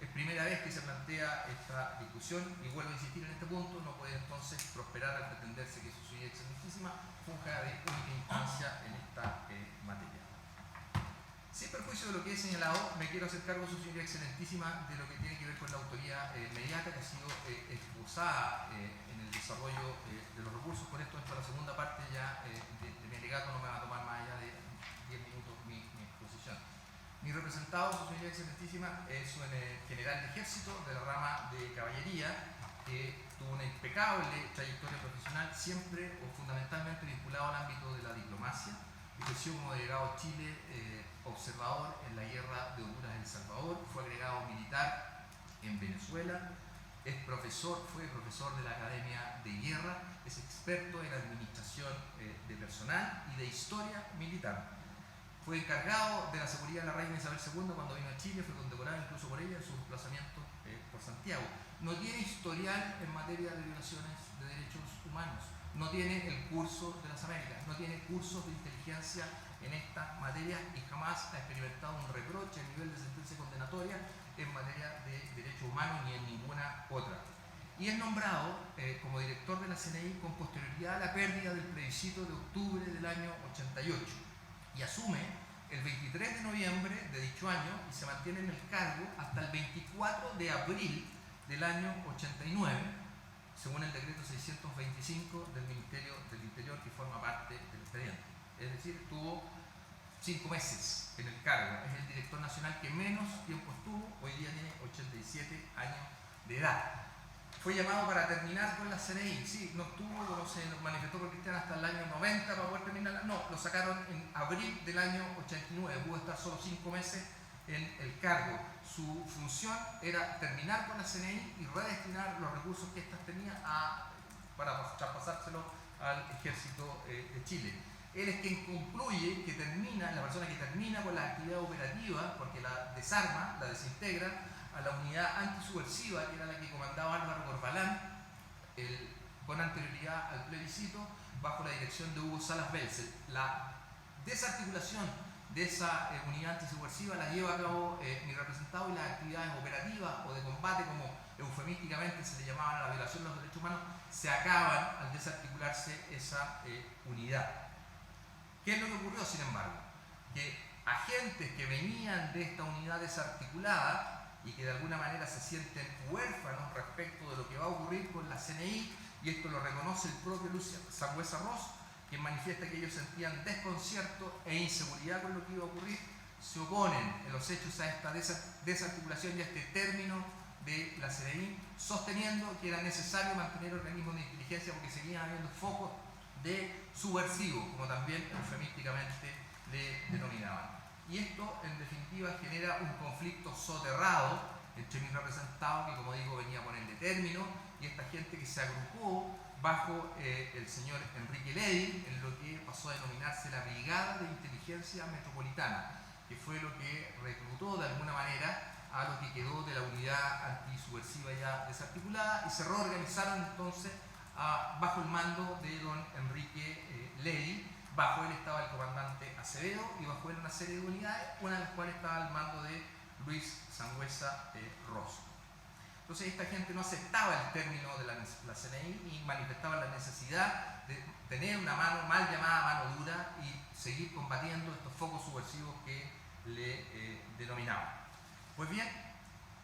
Es primera vez que se plantea esta discusión y vuelvo a insistir en este punto, no puede entonces prosperar al pretenderse que su señoría excelentísima funja de única instancia en esta materia. Sin perjuicio de lo que he señalado, me quiero hacer cargo, su señoría excelentísima, de lo que tiene que ver con la autoría inmediata que ha sido esbozada en el desarrollo de los recursos. Con esto, la segunda parte ya de mi alegato, no me va a tomar más allá de 10 minutos mi exposición. Mi representado, su señoría excelentísima, es un general de ejército de la rama de caballería que tuvo una impecable trayectoria profesional, siempre o fundamentalmente vinculado al ámbito de la diplomacia. Ejerció como delegado Chile observador en la guerra de Honduras El Salvador, fue agregado militar en Venezuela, fue profesor de la Academia de Guerra, es experto en administración de personal y de historia militar. Fue encargado de la seguridad de la reina Isabel II cuando vino a Chile, fue condecorado incluso por ella en su desplazamiento por Santiago. No tiene historial en materia de violaciones de derechos humanos, no tiene el curso de las Américas, no tiene cursos de inteligencia en esta materia y jamás ha experimentado un reproche a nivel de sentencia condenatoria en materia de derechos humanos ni en ninguna otra. Y es nombrado como director de la CNI con posterioridad a la pérdida del plebiscito de octubre del año 88 y asume el 23 de noviembre de dicho año y se mantiene en el cargo hasta el 24 de abril del año 89, según el decreto 625 del Ministerio del Interior que forma parte del expediente. Es decir, tuvo 5 meses en el cargo. Es el director nacional que menos tiempo estuvo, hoy día tiene 87 años de edad. Fue llamado para terminar con la CNI, sí, no estuvo, como se manifestó por Cristian, hasta el año 90 para poder terminarla, no, lo sacaron en abril del año 89, pudo estar solo 5 meses en el cargo. Su función era terminar con la CNI y redestinar los recursos que éstas tenía para traspasárselo al Ejército de Chile. Él es quien concluye, que termina, la persona que termina con la actividad operativa, porque la desarma, la desintegra, a la unidad antisubversiva, que era la que comandaba Álvaro Corbalán, con anterioridad al plebiscito, bajo la dirección de Hugo Salas Belzel. La desarticulación de esa unidad antisubversiva la lleva a cabo mi representado, y las actividades operativas o de combate, como eufemísticamente se le llamaban a la violación de los derechos humanos, se acaban al desarticularse esa unidad. ¿Qué es lo que ocurrió, sin embargo? Que agentes que venían de esta unidad desarticulada y que de alguna manera se sienten huérfanos respecto de lo que va a ocurrir con la CNI, y esto lo reconoce el propio Luis Sangüesa Ross, quien manifiesta que ellos sentían desconcierto e inseguridad con lo que iba a ocurrir, se oponen en los hechos a esta desarticulación y a este término de la CNI, sosteniendo que era necesario mantener organismos de inteligencia porque seguían habiendo focos de subversivo, como también eufemísticamente le denominaban. Y esto, en definitiva, genera un conflicto soterrado entre mi representado, que como digo venía a ponerle término, y esta gente que se agrupó bajo el señor Enrique Ledy, en lo que pasó a denominarse la Brigada de Inteligencia Metropolitana, que fue lo que reclutó de alguna manera a lo que quedó de la unidad antisubversiva ya desarticulada, y se reorganizaron entonces bajo el mando de don Enrique Ledy. Bajo él estaba el comandante Acevedo y bajo él una serie de unidades, una de las cuales estaba al mando de Luis Sangüesa Ross. Entonces esta gente no aceptaba el término de la CNI y manifestaba la necesidad de tener una mano mal llamada mano dura y seguir combatiendo estos focos subversivos que le denominaban. Pues bien,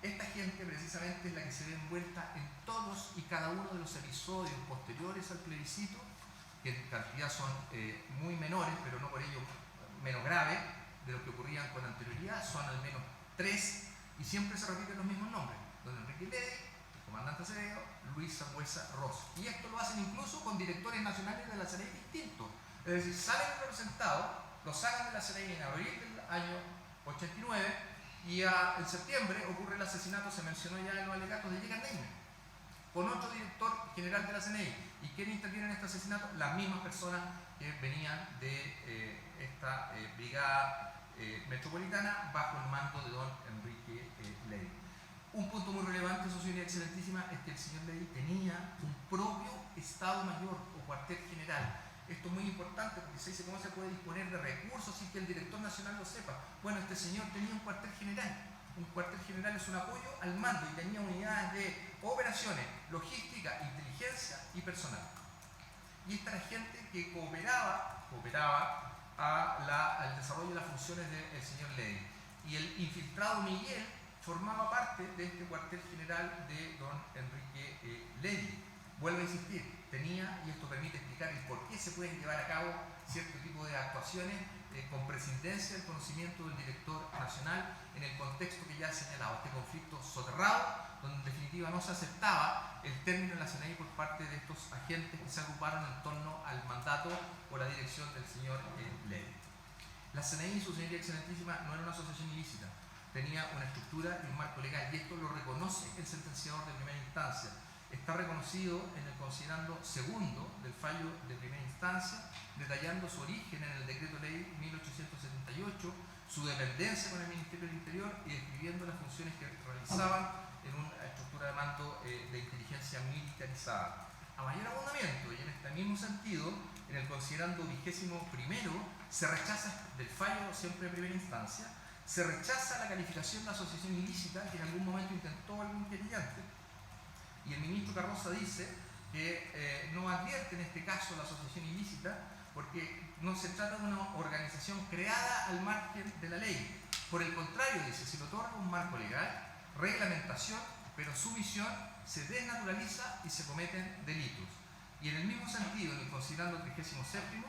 esta gente precisamente es la que se ve envuelta en todos y cada uno de los episodios posteriores al plebiscito, que en cantidad son muy menores, pero no por ello menos graves de los que ocurrían con anterioridad. Son al menos 3 y siempre se repiten los mismos nombres: don Enrique Ledy, el comandante Acevedo, Luis Sangüesa Ross. Y esto lo hacen incluso con directores nacionales de la CNI distintos. Es decir, salen representados, los sacan de la CNI en abril del año 89 y en septiembre ocurre el asesinato, se mencionó ya en los alegatos, de Yegan Neymer, con otro director general de la CNI. ¿Y quién interviene en este asesinato? Las mismas personas que venían de esta brigada metropolitana bajo el mando de don Enrique Ledy. Un punto muy relevante, su señoría excelentísima, es que el señor Ledy tenía un propio Estado Mayor o cuartel general. Esto es muy importante porque se dice cómo se puede disponer de recursos sin que el director nacional lo sepa. Bueno, este señor tenía un cuartel general. Un cuartel general es un apoyo al mando y tenía unidades de operaciones, logística, inteligencia y personal. Y esta era gente que cooperaba al desarrollo de las funciones del señor Ledy. Y el infiltrado Miguel formaba parte de este cuartel general de don Enrique Ledy. Vuelvo a insistir, tenía, y esto permite explicar el por qué se pueden llevar a cabo cierto tipo de actuaciones con prescindencia del conocimiento del director nacional en el contexto que ya he señalado, este conflicto soterrado, donde en definitiva no se aceptaba el término de la CNI por parte de estos agentes que se agruparon en torno al mandato o la dirección del señor Ledy. La CNI, su señoría excelentísima, no era una asociación ilícita, tenía una estructura y un marco legal, y esto lo reconoce el sentenciador de primera instancia. Está reconocido en el considerando segundo del fallo de primera instancia, detallando su origen en el decreto ley 1878, su dependencia con el Ministerio del Interior y describiendo las funciones que realizaban en una estructura de mando de inteligencia militarizada. A mayor abundamiento, y en este mismo sentido, en el considerando 21º, se rechaza del fallo siempre de primera instancia, se rechaza la calificación de asociación ilícita que en algún momento intentó algún querellante. Y el ministro Carroza dice que no advierte en este caso la asociación ilícita porque no se trata de una organización creada al margen de la ley. Por el contrario, dice, se le otorga un marco legal, reglamentación, pero su visión se desnaturaliza y se cometen delitos. Y en el mismo sentido, en el considerando 37,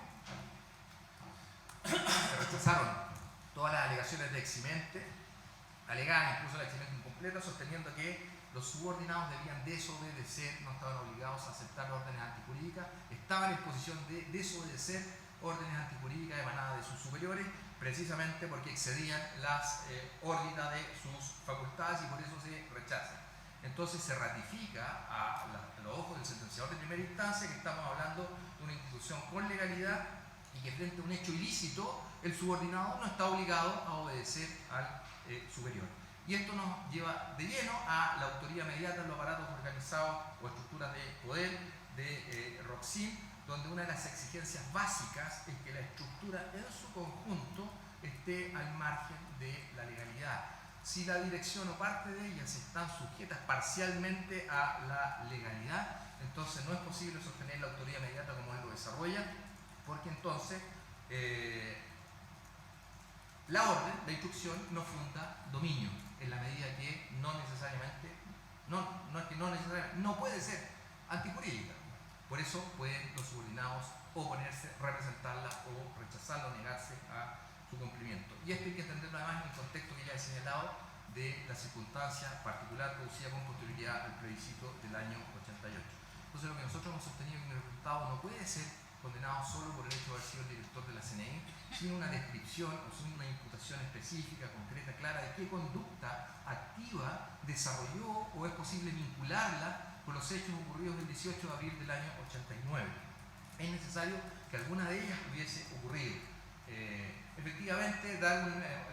se rechazaron todas las alegaciones de eximente, alegadas incluso la eximente incompleta, sosteniendo que los subordinados debían desobedecer, no estaban obligados a aceptar órdenes antijurídicas, estaban en posición de desobedecer órdenes antijurídicas emanadas de sus superiores, precisamente porque excedían las órbitas de sus facultades y por eso se rechaza. Entonces se ratifica a los ojos del sentenciador de primera instancia que estamos hablando de una institución con legalidad y que frente a un hecho ilícito el subordinado no está obligado a obedecer al superior. Y esto nos lleva de lleno a la autoría mediata en los aparatos organizados o estructuras de poder de Roxin, donde una de las exigencias básicas es que la estructura en su conjunto esté al margen de la legalidad. Si la dirección o parte de ellas están sujetas parcialmente a la legalidad, entonces no es posible sostener la autoría mediata como él lo desarrolla, porque entonces la orden, la instrucción, no funda dominio, en la medida que no necesariamente, no puede ser antijurídica. Por eso pueden los subordinados oponerse, representarla o rechazarla o negarse a su cumplimiento. Y esto hay que entenderlo además en el contexto que ya he señalado de la circunstancia particular producida con posterioridad al plebiscito del año 88. Entonces lo que nosotros hemos sostenido en el resultado no puede ser condenado solo por el hecho de haber sido el director de la CNI, sin una descripción o sin una imputación específica, concreta, clara de qué conducta activa desarrolló o es posible vincularla con los hechos ocurridos el 18 de abril del año 89. Es necesario que alguna de ellas hubiese ocurrido. Efectivamente,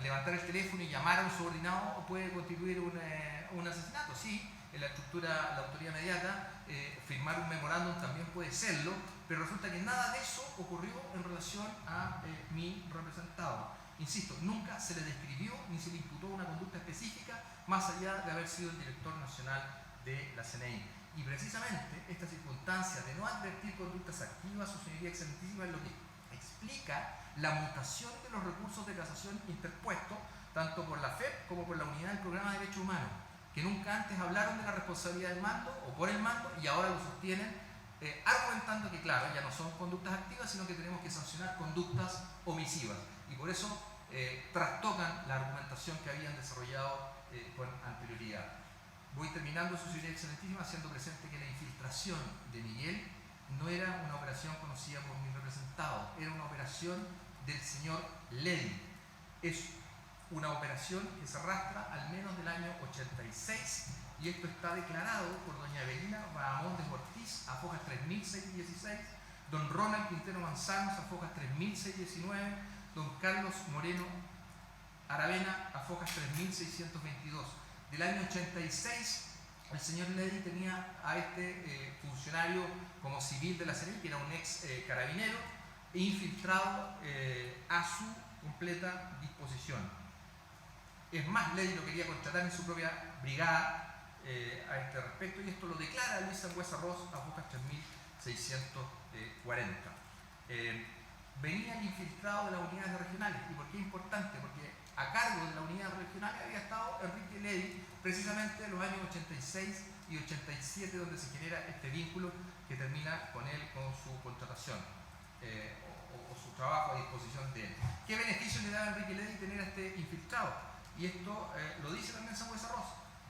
levantar el teléfono y llamar a un subordinado puede constituir un asesinato, sí, en la estructura, la autoridad inmediata, firmar un memorándum también puede serlo, pero resulta que nada de eso ocurrió en relación a mi representado. Insisto, nunca se le describió ni se le imputó una conducta específica más allá de haber sido el director nacional de la CNI. Y precisamente esta circunstancia de no advertir conductas activas, su señoría excelentísima, es lo que explica la mutación de los recursos de casación interpuestos tanto por la FEP como por la Unidad del Programa de Derechos Humanos, que nunca antes hablaron de la responsabilidad del mando o por el mando y ahora lo sostienen argumentando que, claro, ya no son conductas activas, sino que tenemos que sancionar conductas omisivas. Y por eso trastocan la argumentación que habían desarrollado con anterioridad. Voy terminando, su señoría excelentísima, haciendo presente que la infiltración de Miguel no era una operación conocida por mi representado, era una operación del señor Ledy. Es una operación que se arrastra al menos del año 86 y esto está declarado por doña Evelina Bahamondes Ortiz a fojas 3616, don Ronald Quintero Manzanos a fojas 3619, don Carlos Moreno Aravena a fojas 3622. Del año 86 el señor Ledy tenía a este funcionario como civil de la CNI, que era un ex carabinero, infiltrado a su completa disposición. Es más, Ledy lo quería contratar en su propia brigada a este respecto, y esto lo declara Luis Sangüesa Ross a fojas 3640. Venía infiltrado de las unidades regionales. ¿Y por qué es importante? Porque a cargo de la unidad regional había estado Enrique Ledy precisamente en los años 86 y 87, donde se genera este vínculo que termina con él, con su contratación o su trabajo a disposición de él. ¿Qué beneficio le da a Enrique Ledy tener a este infiltrado? Y esto lo dice también Sangüesa Ross.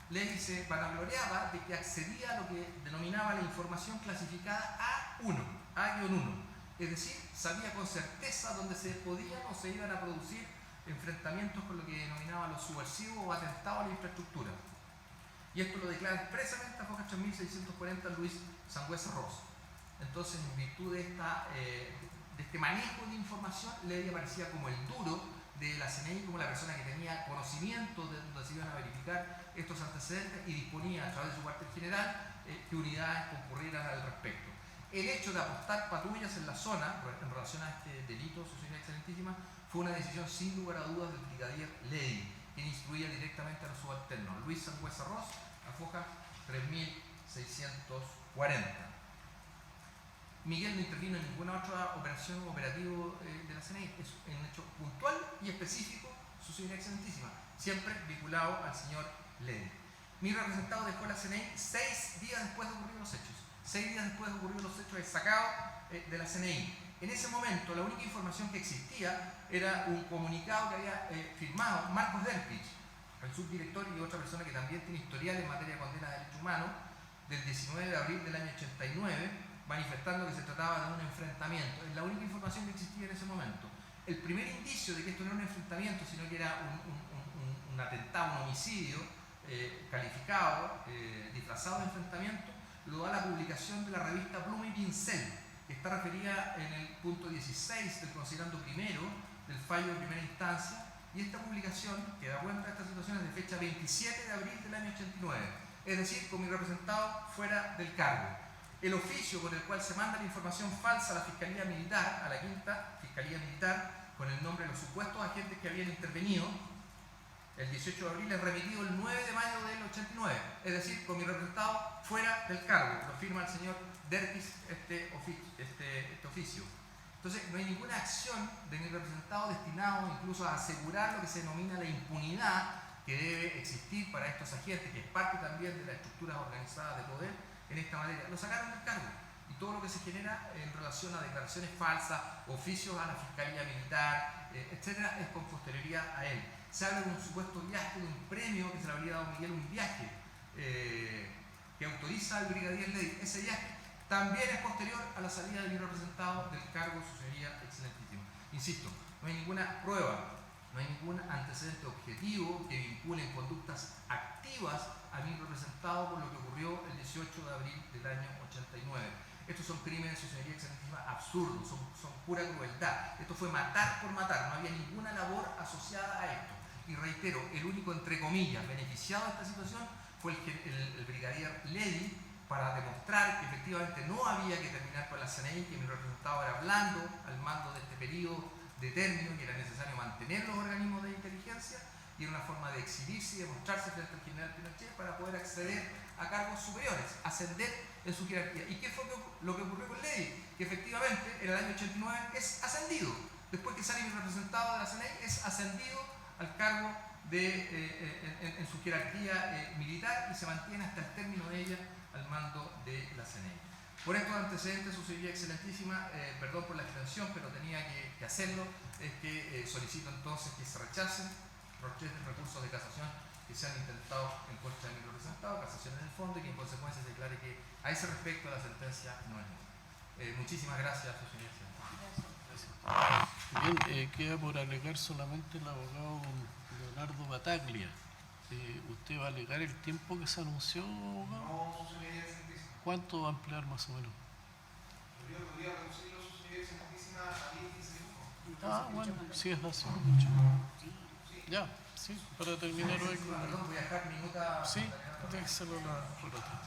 Ledy se vanagloriaba de que accedía a lo que denominaba la información clasificada A1, A-1. Es decir, sabía con certeza dónde se podían o se iban a producir enfrentamientos con lo que denominaban los subversivos o atentados a la infraestructura. Y esto lo declara expresamente a fojas 3640 Luis Sangüesa Ross. Entonces, en virtud de este manejo de información, Ledy aparecía como el duro de la CNI, como la persona que tenía conocimiento de donde se iban a verificar estos antecedentes y disponía a través de su cuartel general que unidades concurrieran al respecto. El hecho de apostar patrullas en la zona en relación a este delito, su señoría excelentísima, fue una decisión sin lugar a dudas del brigadier Ledy, quien instruía directamente a los subalternos. Luis Sangüesa Ross, a foja 3640. Miguel no intervino en ninguna otra operación o operativo de la CNI. Es un hecho puntual y específico, su señoría excelentísima, siempre vinculado al señor Ledy. Mi representado dejó la CNI 6 días después de ocurrir los hechos. 6 días después de ocurrir los hechos, es sacado de la CNI. En ese momento, la única información que existía era un comunicado que había firmado Marcos Derpich, el subdirector y otra persona que también tiene historial en materia de condena de derechos humanos, del 19 de abril del año 89, manifestando que se trataba de un enfrentamiento. Es la única información que existía en ese momento. El primer indicio de que esto no era un enfrentamiento, sino que era un atentado, un homicidio calificado, disfrazado de enfrentamiento, lo da la publicación de la revista Pluma y Pincel, que está referida en el punto 16 del considerando primero del fallo de primera instancia, y esta publicación que da cuenta de estas situaciones de fecha 27 de abril del año 89, es decir, con mi representado fuera del cargo. El oficio con el cual se manda la información falsa a la Fiscalía Militar, a la quinta Fiscalía Militar, con el nombre de los supuestos agentes que habían intervenido, el 18 de abril es remitido el 9 de mayo del 89, es decir, con mi representado fuera del cargo. Lo firma el señor Derpich este oficio. Entonces, no hay ninguna acción de mi representado destinado incluso a asegurar lo que se denomina la impunidad que debe existir para estos agentes, que es parte también de las estructuras organizadas de poder en esta materia. Lo sacaron del cargo. Y todo lo que se genera en relación a declaraciones falsas, oficios a la Fiscalía Militar, etcétera, es con posterioridad a él. Se habla de un supuesto viaje, de un premio que se le habría dado a Miguel, un viaje que autoriza al brigadier Ledy. Ese viaje también es posterior a la salida de mi representado del cargo, su señoría excelentísima. Insisto, no hay ninguna prueba, no hay ningún antecedente objetivo que vincule en conductas activas a mi representado por lo que ocurrió el 18 de abril del año 89. Estos son crímenes, su señoría excelentísima, absurdos, son pura crueldad. Esto fue matar por matar, no había ninguna labor asociada a esto. Y reitero, el único, entre comillas, beneficiado de esta situación fue el brigadier Levy, para demostrar que efectivamente no había que terminar con la CNI, que mi representado era blando al mando de este periodo de término, que era necesario mantener los organismos de inteligencia, y era una forma de exhibirse y demostrarse frente al general Pinochet para poder acceder a cargos superiores, ascender en su jerarquía. ¿Y qué fue lo que ocurrió con Levy? Que efectivamente en el año 89 es ascendido. Después que sale mi representado de la CNI, es ascendido al cargo en su jerarquía militar y se mantiene hasta el término de ella al mando de la CNI. Por estos antecedentes, su señoría excelentísima, perdón por la extensión, pero tenía que hacerlo, es que solicito entonces que se rechacen los 3 recursos de casación que se han intentado en contra de mi representado, casación en el fondo, y que en consecuencia se declare que a ese respecto la sentencia no es nula. Muchísimas gracias, su señoría excelentísima. Bien, queda por alegar solamente el abogado Leonardo Bataglia. ¿Usted va a alegar el tiempo que se anunció, abogado? No, su señoría excelentísima. ¿Cuánto va a emplear más o menos? Yo podría reducirlo, su señoría excelentísima, a 10-15 minutos. Ah, bueno, sí es así. Ya, sí, para terminar hoy con... Perdón, voy a dejar mi nota. Sí, déjelo la pelota.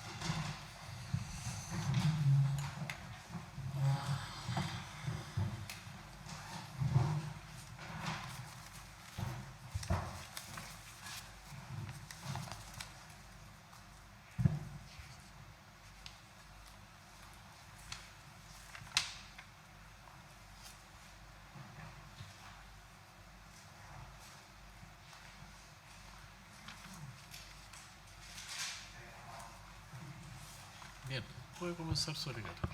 Bien, puede comenzar su alegato.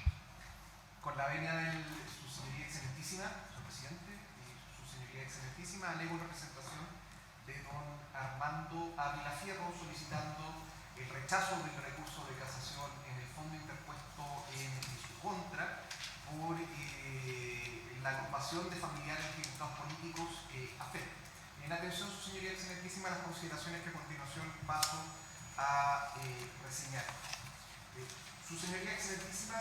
Con la venia de su señoría excelentísima, su presidente, y su señoría excelentísima, alego representación de don Armando Ávila Fierro solicitando el rechazo del recurso de casación en el fondo interpuesto en su contra por la agrupación de familiares y diputados políticos AFEP. En atención, su señoría excelentísima, las consideraciones que a continuación paso a reseñar. Su señoría excelentísima,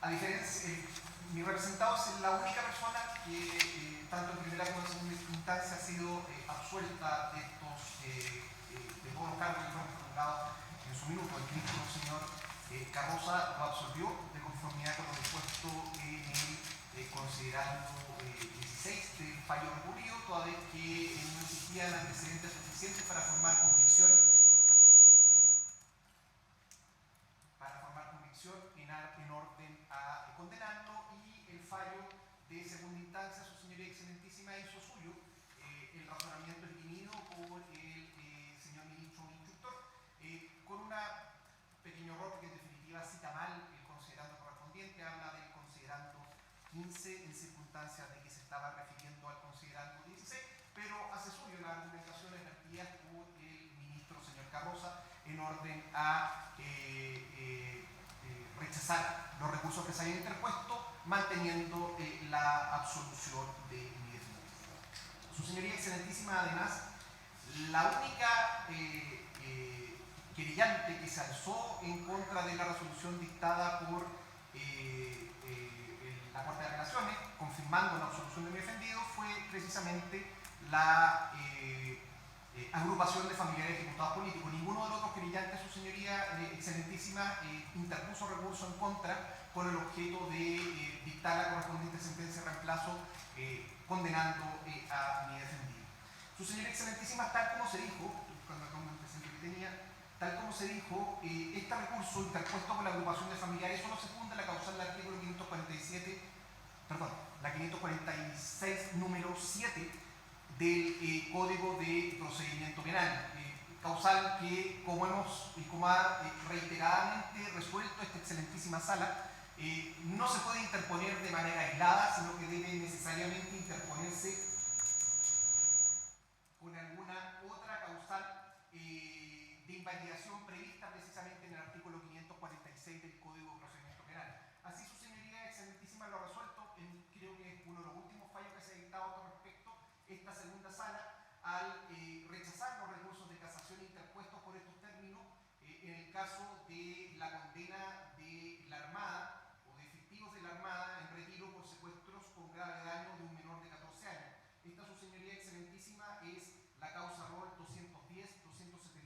a diferencia, mi representado es la única persona que tanto en primera como en segunda instancia ha sido absuelta de todos los cargos que fueron formulados en su minuto. El ministro señor Carroza lo absolvió de conformidad con lo dispuesto en el considerando 16 del fallo recurrido, toda vez que no existían antecedentes suficientes para formar convicción en orden a condenarlo, y el fallo de segunda instancia, su señoría excelentísima, hizo suyo el razonamiento esgrimido por el señor ministro instructor, con un pequeño error que en definitiva cita mal el considerando correspondiente, habla del considerando 15 en circunstancias de que se estaba refiriendo al considerando 16, pero hace suyo las argumentaciones vertidas por el ministro señor Carroza en orden a rechazar los recursos que se habían interpuesto, manteniendo la absolución de mi defendido. Su señoría excelentísima, además, la única querellante que se alzó en contra de la resolución dictada por la Corte de Apelaciones, confirmando la absolución de mi defendido, fue precisamente la agrupación de familiares y diputados políticos. Ninguno de los otros querellantes, su señoría excelentísima, interpuso recurso en contra con el objeto de dictar la correspondiente sentencia de reemplazo condenando a mi defendido. Su señoría excelentísima, tal como se dijo, cuando acá un antecedente que tenía, tal como se dijo, este recurso interpuesto por la agrupación de familiares solo se funda en la causal del artículo 547, perdón, la 546 número 7 del Código de Procedimiento Penal, causal que, como ha reiteradamente resuelto esta excelentísima sala, no se puede interponer de manera aislada, sino que debe necesariamente interponerse con alguna otra causal de invalidación prevista precisamente en el artículo 546 del Código de Procedimiento Penal. Así, su señoría excelentísima lo ha resuelto, creo que es uno de los últimos fallos que se ha dictado con respecto a esta segunda sala, al rechazar los recursos de casación interpuestos por estos términos en el caso de la condena de la Armada o de efectivos de la Armada en retiro por secuestros con grave daño de un menor de 14 años. Esta, su señoría excelentísima, es la causa ROL 210, 271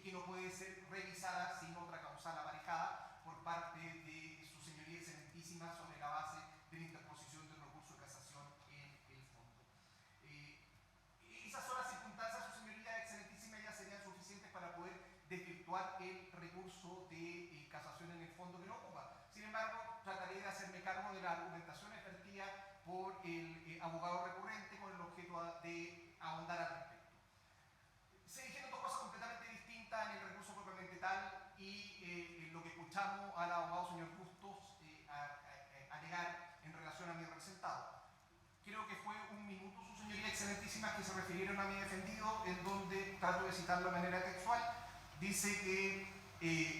que no puede ser revisada sin otra causal aparejada por parte de su señoría excelentísima sobre la base de la interposición del recurso de casación en el fondo. Esas son las circunstancias, su señoría excelentísima, ya serían suficientes para poder desvirtuar el recurso de casación en el fondo que no ocupa. Sin embargo, trataré de hacerme cargo de la argumentación vertida por el abogado recurrente con el objeto de ahondar al respecto. Se dijeron dos cosas completamente distintas en el recurso propiamente tal y lo que escuchamos al abogado señor Bustos alegar en relación a mi representado. Creo que fue un minuto, su señoría excelentísima, que se refirieron a mi defendido, en donde, trato de citarlo de manera textual, dice que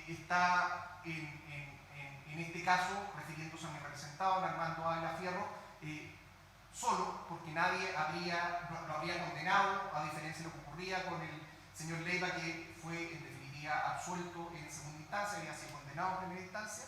está en este caso, refiriéndose a mi representado, Armando Ávila Fierro, solo porque nadie lo habría condenado, a diferencia de lo que ocurría con el señor Leiva, que fue en definitiva absuelto en segunda instancia, había sido condenado en primera instancia,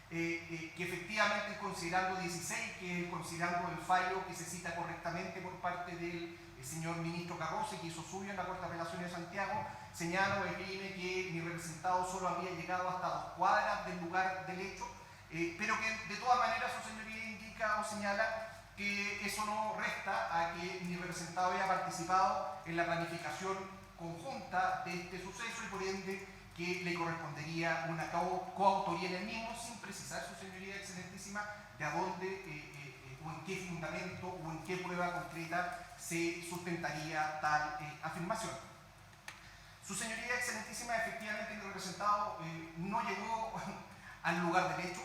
que efectivamente considerando 16, que considerando el fallo que se cita correctamente por parte del señor ministro Carroza, que hizo suyo en la Corte de Apelaciones de Santiago, señala o escribe que mi representado solo había llegado hasta 2 cuadras del lugar del hecho, pero que de todas maneras su señoría indica o señala que eso no resta a que mi representado haya participado en la planificación conjunta de este suceso y por ende que le correspondería una coautoría en el mismo, sin precisar su señoría excelentísima de a dónde o en qué fundamento o en qué prueba concreta se sustentaría tal afirmación. Su señoría excelentísima, efectivamente, mi representado no llegó al lugar del hecho.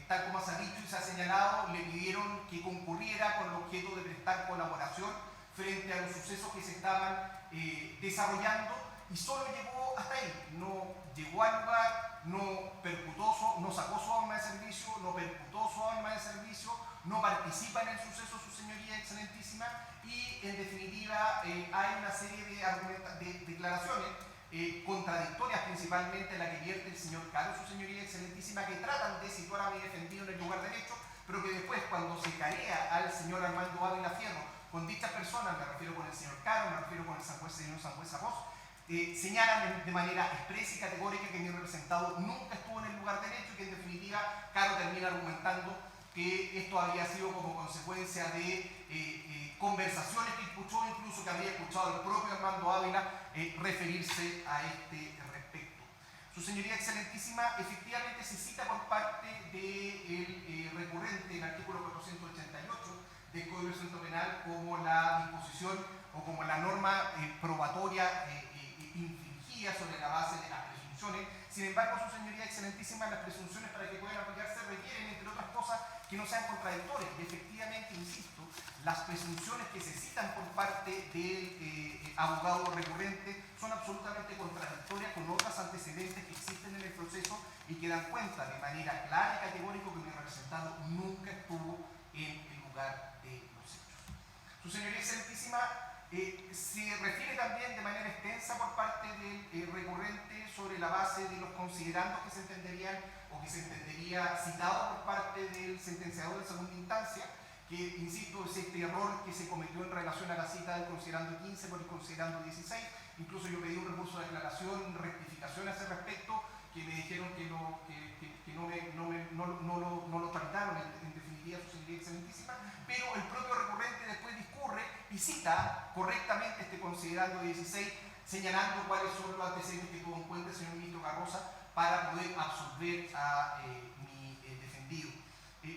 Tal como se ha dicho y se ha señalado, le pidieron que concurriera con el objeto de prestar colaboración frente a los sucesos que se estaban desarrollando y solo llegó hasta ahí, no llegó al lugar, no sacó su arma de servicio, no percutó su arma de servicio, no participa en el suceso, su señoría excelentísima, y en definitiva hay una serie de declaraciones contradictorias, principalmente la que vierte el señor Caro, su señoría excelentísima, que tratan de situar a mi defendido en el lugar del hecho, pero que después, cuando se carea al señor Armando Ávila Fierro con dichas personas, me refiero con el señor Caro, me refiero con el señor Sangüesa Ross, señalan de manera expresa y categórica que mi representado nunca estuvo en el lugar del hecho y que en definitiva Caro termina argumentando que esto había sido como consecuencia de conversaciones que escuchó, incluso que había escuchado el propio Armando Ávila referirse a este respecto. Su señoría excelentísima, efectivamente se cita por parte del recurrente el artículo 488 del Código de Procedimiento Penal como la disposición o como la norma probatoria infringida sobre la base de las presunciones. Sin embargo, su señoría excelentísima, las presunciones para que puedan aplicarse requieren, entre otras cosas, que no sean contradictorias. Y efectivamente, insisto, las presunciones que se citan por parte del abogado recurrente son absolutamente contradictorias con otros antecedentes que existen en el proceso y que dan cuenta de manera clara y categórica que mi representado nunca estuvo en el lugar de los hechos. Su señoría excelentísima se refiere también de manera extensa por parte del recurrente sobre la base de los considerandos que se entenderían o que se entendería citado por parte del sentenciador de segunda instancia, que, insisto, es este error que se cometió en relación a la cita del considerando 15 por el considerando 16. Incluso yo pedí un recurso de aclaración, rectificación a ese respecto, que me dijeron que no lo trataron en definitiva su señoría excelentísima, pero el propio recurrente después discurre y cita correctamente este considerando 16, señalando cuáles son los antecedentes que tuvo en cuenta el señor ministro Carroza para poder absolver a mi defendido.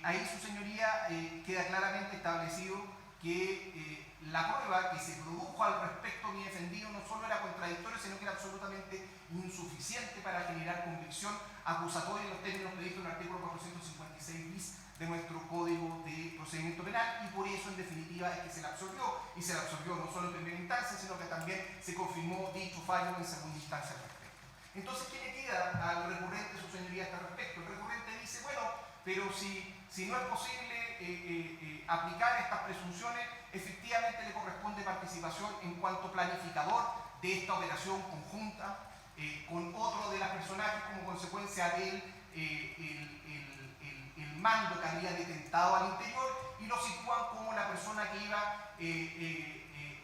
Ahí, su señoría, queda claramente establecido que la prueba que se produjo al respecto de mi defendido no solo era contradictoria, sino que era absolutamente insuficiente para generar convicción acusatoria en los términos previstos en el artículo 456 bis de nuestro Código de Procedimiento Penal, y por eso, en definitiva, es que se la absolvió, y se la absolvió no solo en primera instancia, sino que también se confirmó dicho fallo en segunda instancia al respecto. Entonces, ¿qué le queda al recurrente, su señoría, a este respecto? El recurrente dice, bueno, pero si no es posible aplicar estas presunciones, efectivamente le corresponde participación en cuanto planificador de esta operación conjunta con otro de las personajes como consecuencia del el mando que había detentado al interior, y lo sitúan como la persona que iba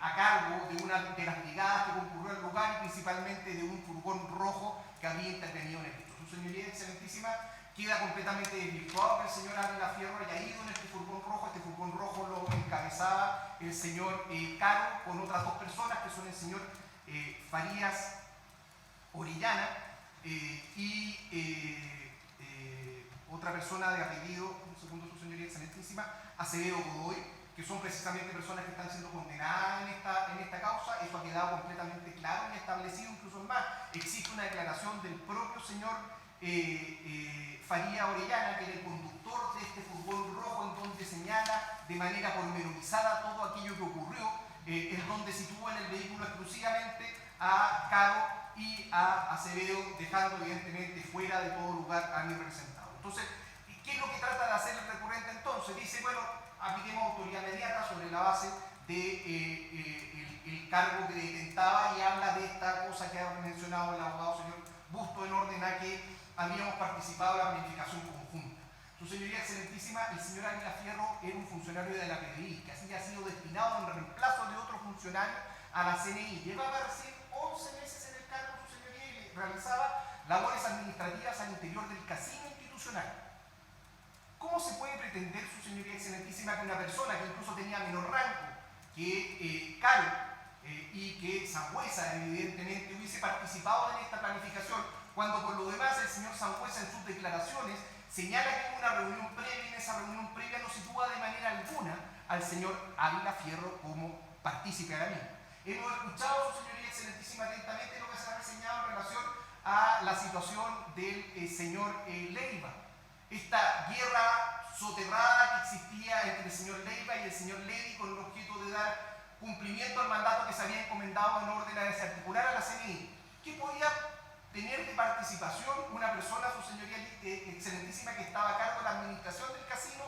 a cargo de una de las brigadas que concurrió al lugar y principalmente de un furgón rojo que había intervenido en el hecho. Su señoría excelentísima queda completamente desvirtuado que el señor Ávila Fierro haya ido en este furgón rojo. Este furgón rojo lo encabezaba el señor Caro con otras dos personas que son el señor Farías Orellana y otra persona de apellido, segundo su señoría excelentísima, Acevedo Godoy, que son precisamente personas que están siendo condenadas en esta causa. Eso ha quedado completamente claro y establecido. Incluso más, existe una declaración del propio señor Faría Orellana, que era el conductor de este furgón rojo, en donde señala de manera pormenorizada todo aquello que ocurrió, en donde sitúa en el vehículo exclusivamente a Caro y a Acevedo, dejando evidentemente fuera de todo lugar a mi representado. Entonces, ¿qué es lo que trata de hacer el recurrente entonces? Dice, bueno, apliquemos autoridad inmediata sobre la base de el cargo que detentaba, y habla de esta cosa que ha mencionado el abogado señor Busto en orden a que habíamos participado en la planificación conjunta. Su señoría excelentísima, el señor Ávila Fierro era un funcionario de la PDI, que así ha sido destinado en reemplazo de otro funcionario a la CNI. Llevaba recién 11 meses en el cargo, su señoría, y realizaba labores administrativas al interior del casino institucional. ¿Cómo se puede pretender, su señoría excelentísima, que una persona que incluso tenía menor rango que Caro y que Sangüesa evidentemente hubiese participado en esta planificación, cuando por lo demás el señor Sangüesa en sus declaraciones señala que hubo una reunión previa y en esa reunión previa no sitúa de manera alguna al señor Ávila Fierro como partícipe de la misma? Hemos escuchado, su señoría excelentísima, atentamente lo que se ha reseñado en relación a la situación del señor Leiva. Esta guerra soterrada que existía entre el señor Leiva y el señor Levy con el objeto de dar cumplimiento al mandato que se había encomendado en orden a desarticular a la CNI. ¿Qué podía tener de participación una persona, su señoría excelentísima, que estaba a cargo de la administración del casino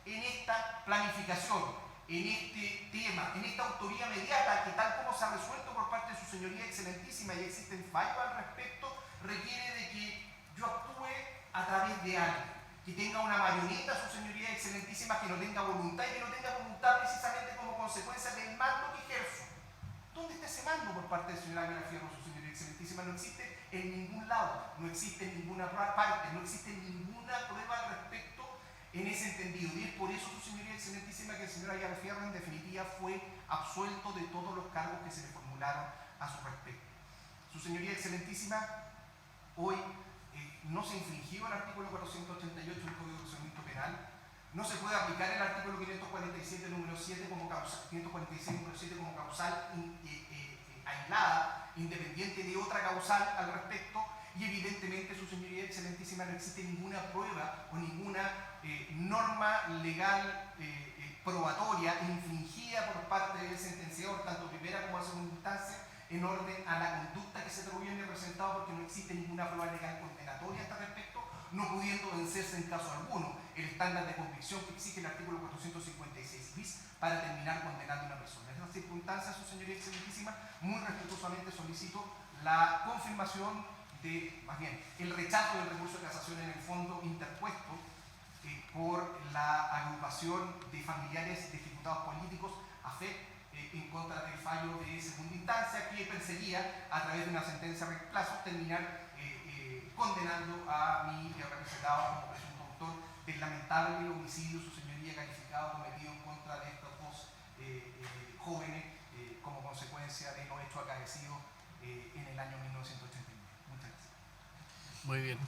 en esta planificación, en este tema, en esta autoría mediata que, tal como se ha resuelto por parte de su señoría excelentísima y existen fallos al respecto, requiere de que yo actúe a través de alguien, que tenga una marioneta, su señoría excelentísima, que no tenga voluntad, y que no tenga voluntad precisamente como consecuencia del mando que ejerzo? ¿Dónde está ese mando por parte del señor Ávila Fierro, su señoría excelentísima? No existe en ningún lado, no existe en ninguna parte, no existe ninguna prueba al respecto en ese entendido. Y es por eso, su señoría excelentísima, que el señor Ávila Fierro en definitiva fue absuelto de todos los cargos que se le formularon a su respecto. Su señoría excelentísima, hoy no se infringió el artículo 488 del Código de Procedimiento Penal. No se puede aplicar el artículo 547 número 7 como causal, 546 número 7 como causal aislada, independiente de otra causal al respecto, y evidentemente, su señoría excelentísima, no existe ninguna prueba o ninguna norma legal probatoria infringida por parte del sentenciador, tanto primera como segunda instancia, en orden a la conducta que se atribuye en el representado, porque no existe ninguna prueba legal condenatoria a este respecto, no pudiendo vencerse en caso alguno el estándar de convicción que exige el artículo 456 bis para terminar condenando a una persona. En estas circunstancias, su señoría excelentísima, muy respetuosamente solicito la confirmación más bien, el rechazo del recurso de casación en el fondo interpuesto por la agrupación de familiares de ejecutados políticos, AFEP, en contra del fallo de segunda instancia, que perseguía, a través de una sentencia de reemplazo, terminar condenando a mi representado como presunto autor del lamentable homicidio, su señoría, calificado cometido en contra de estos dos jóvenes como consecuencia de los hechos acaecidos en el año 1989. Muchas gracias. Muy bien.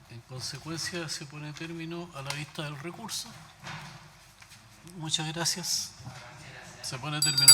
En consecuencia, se pone término a la vista del recurso. Muchas gracias. Se pone término.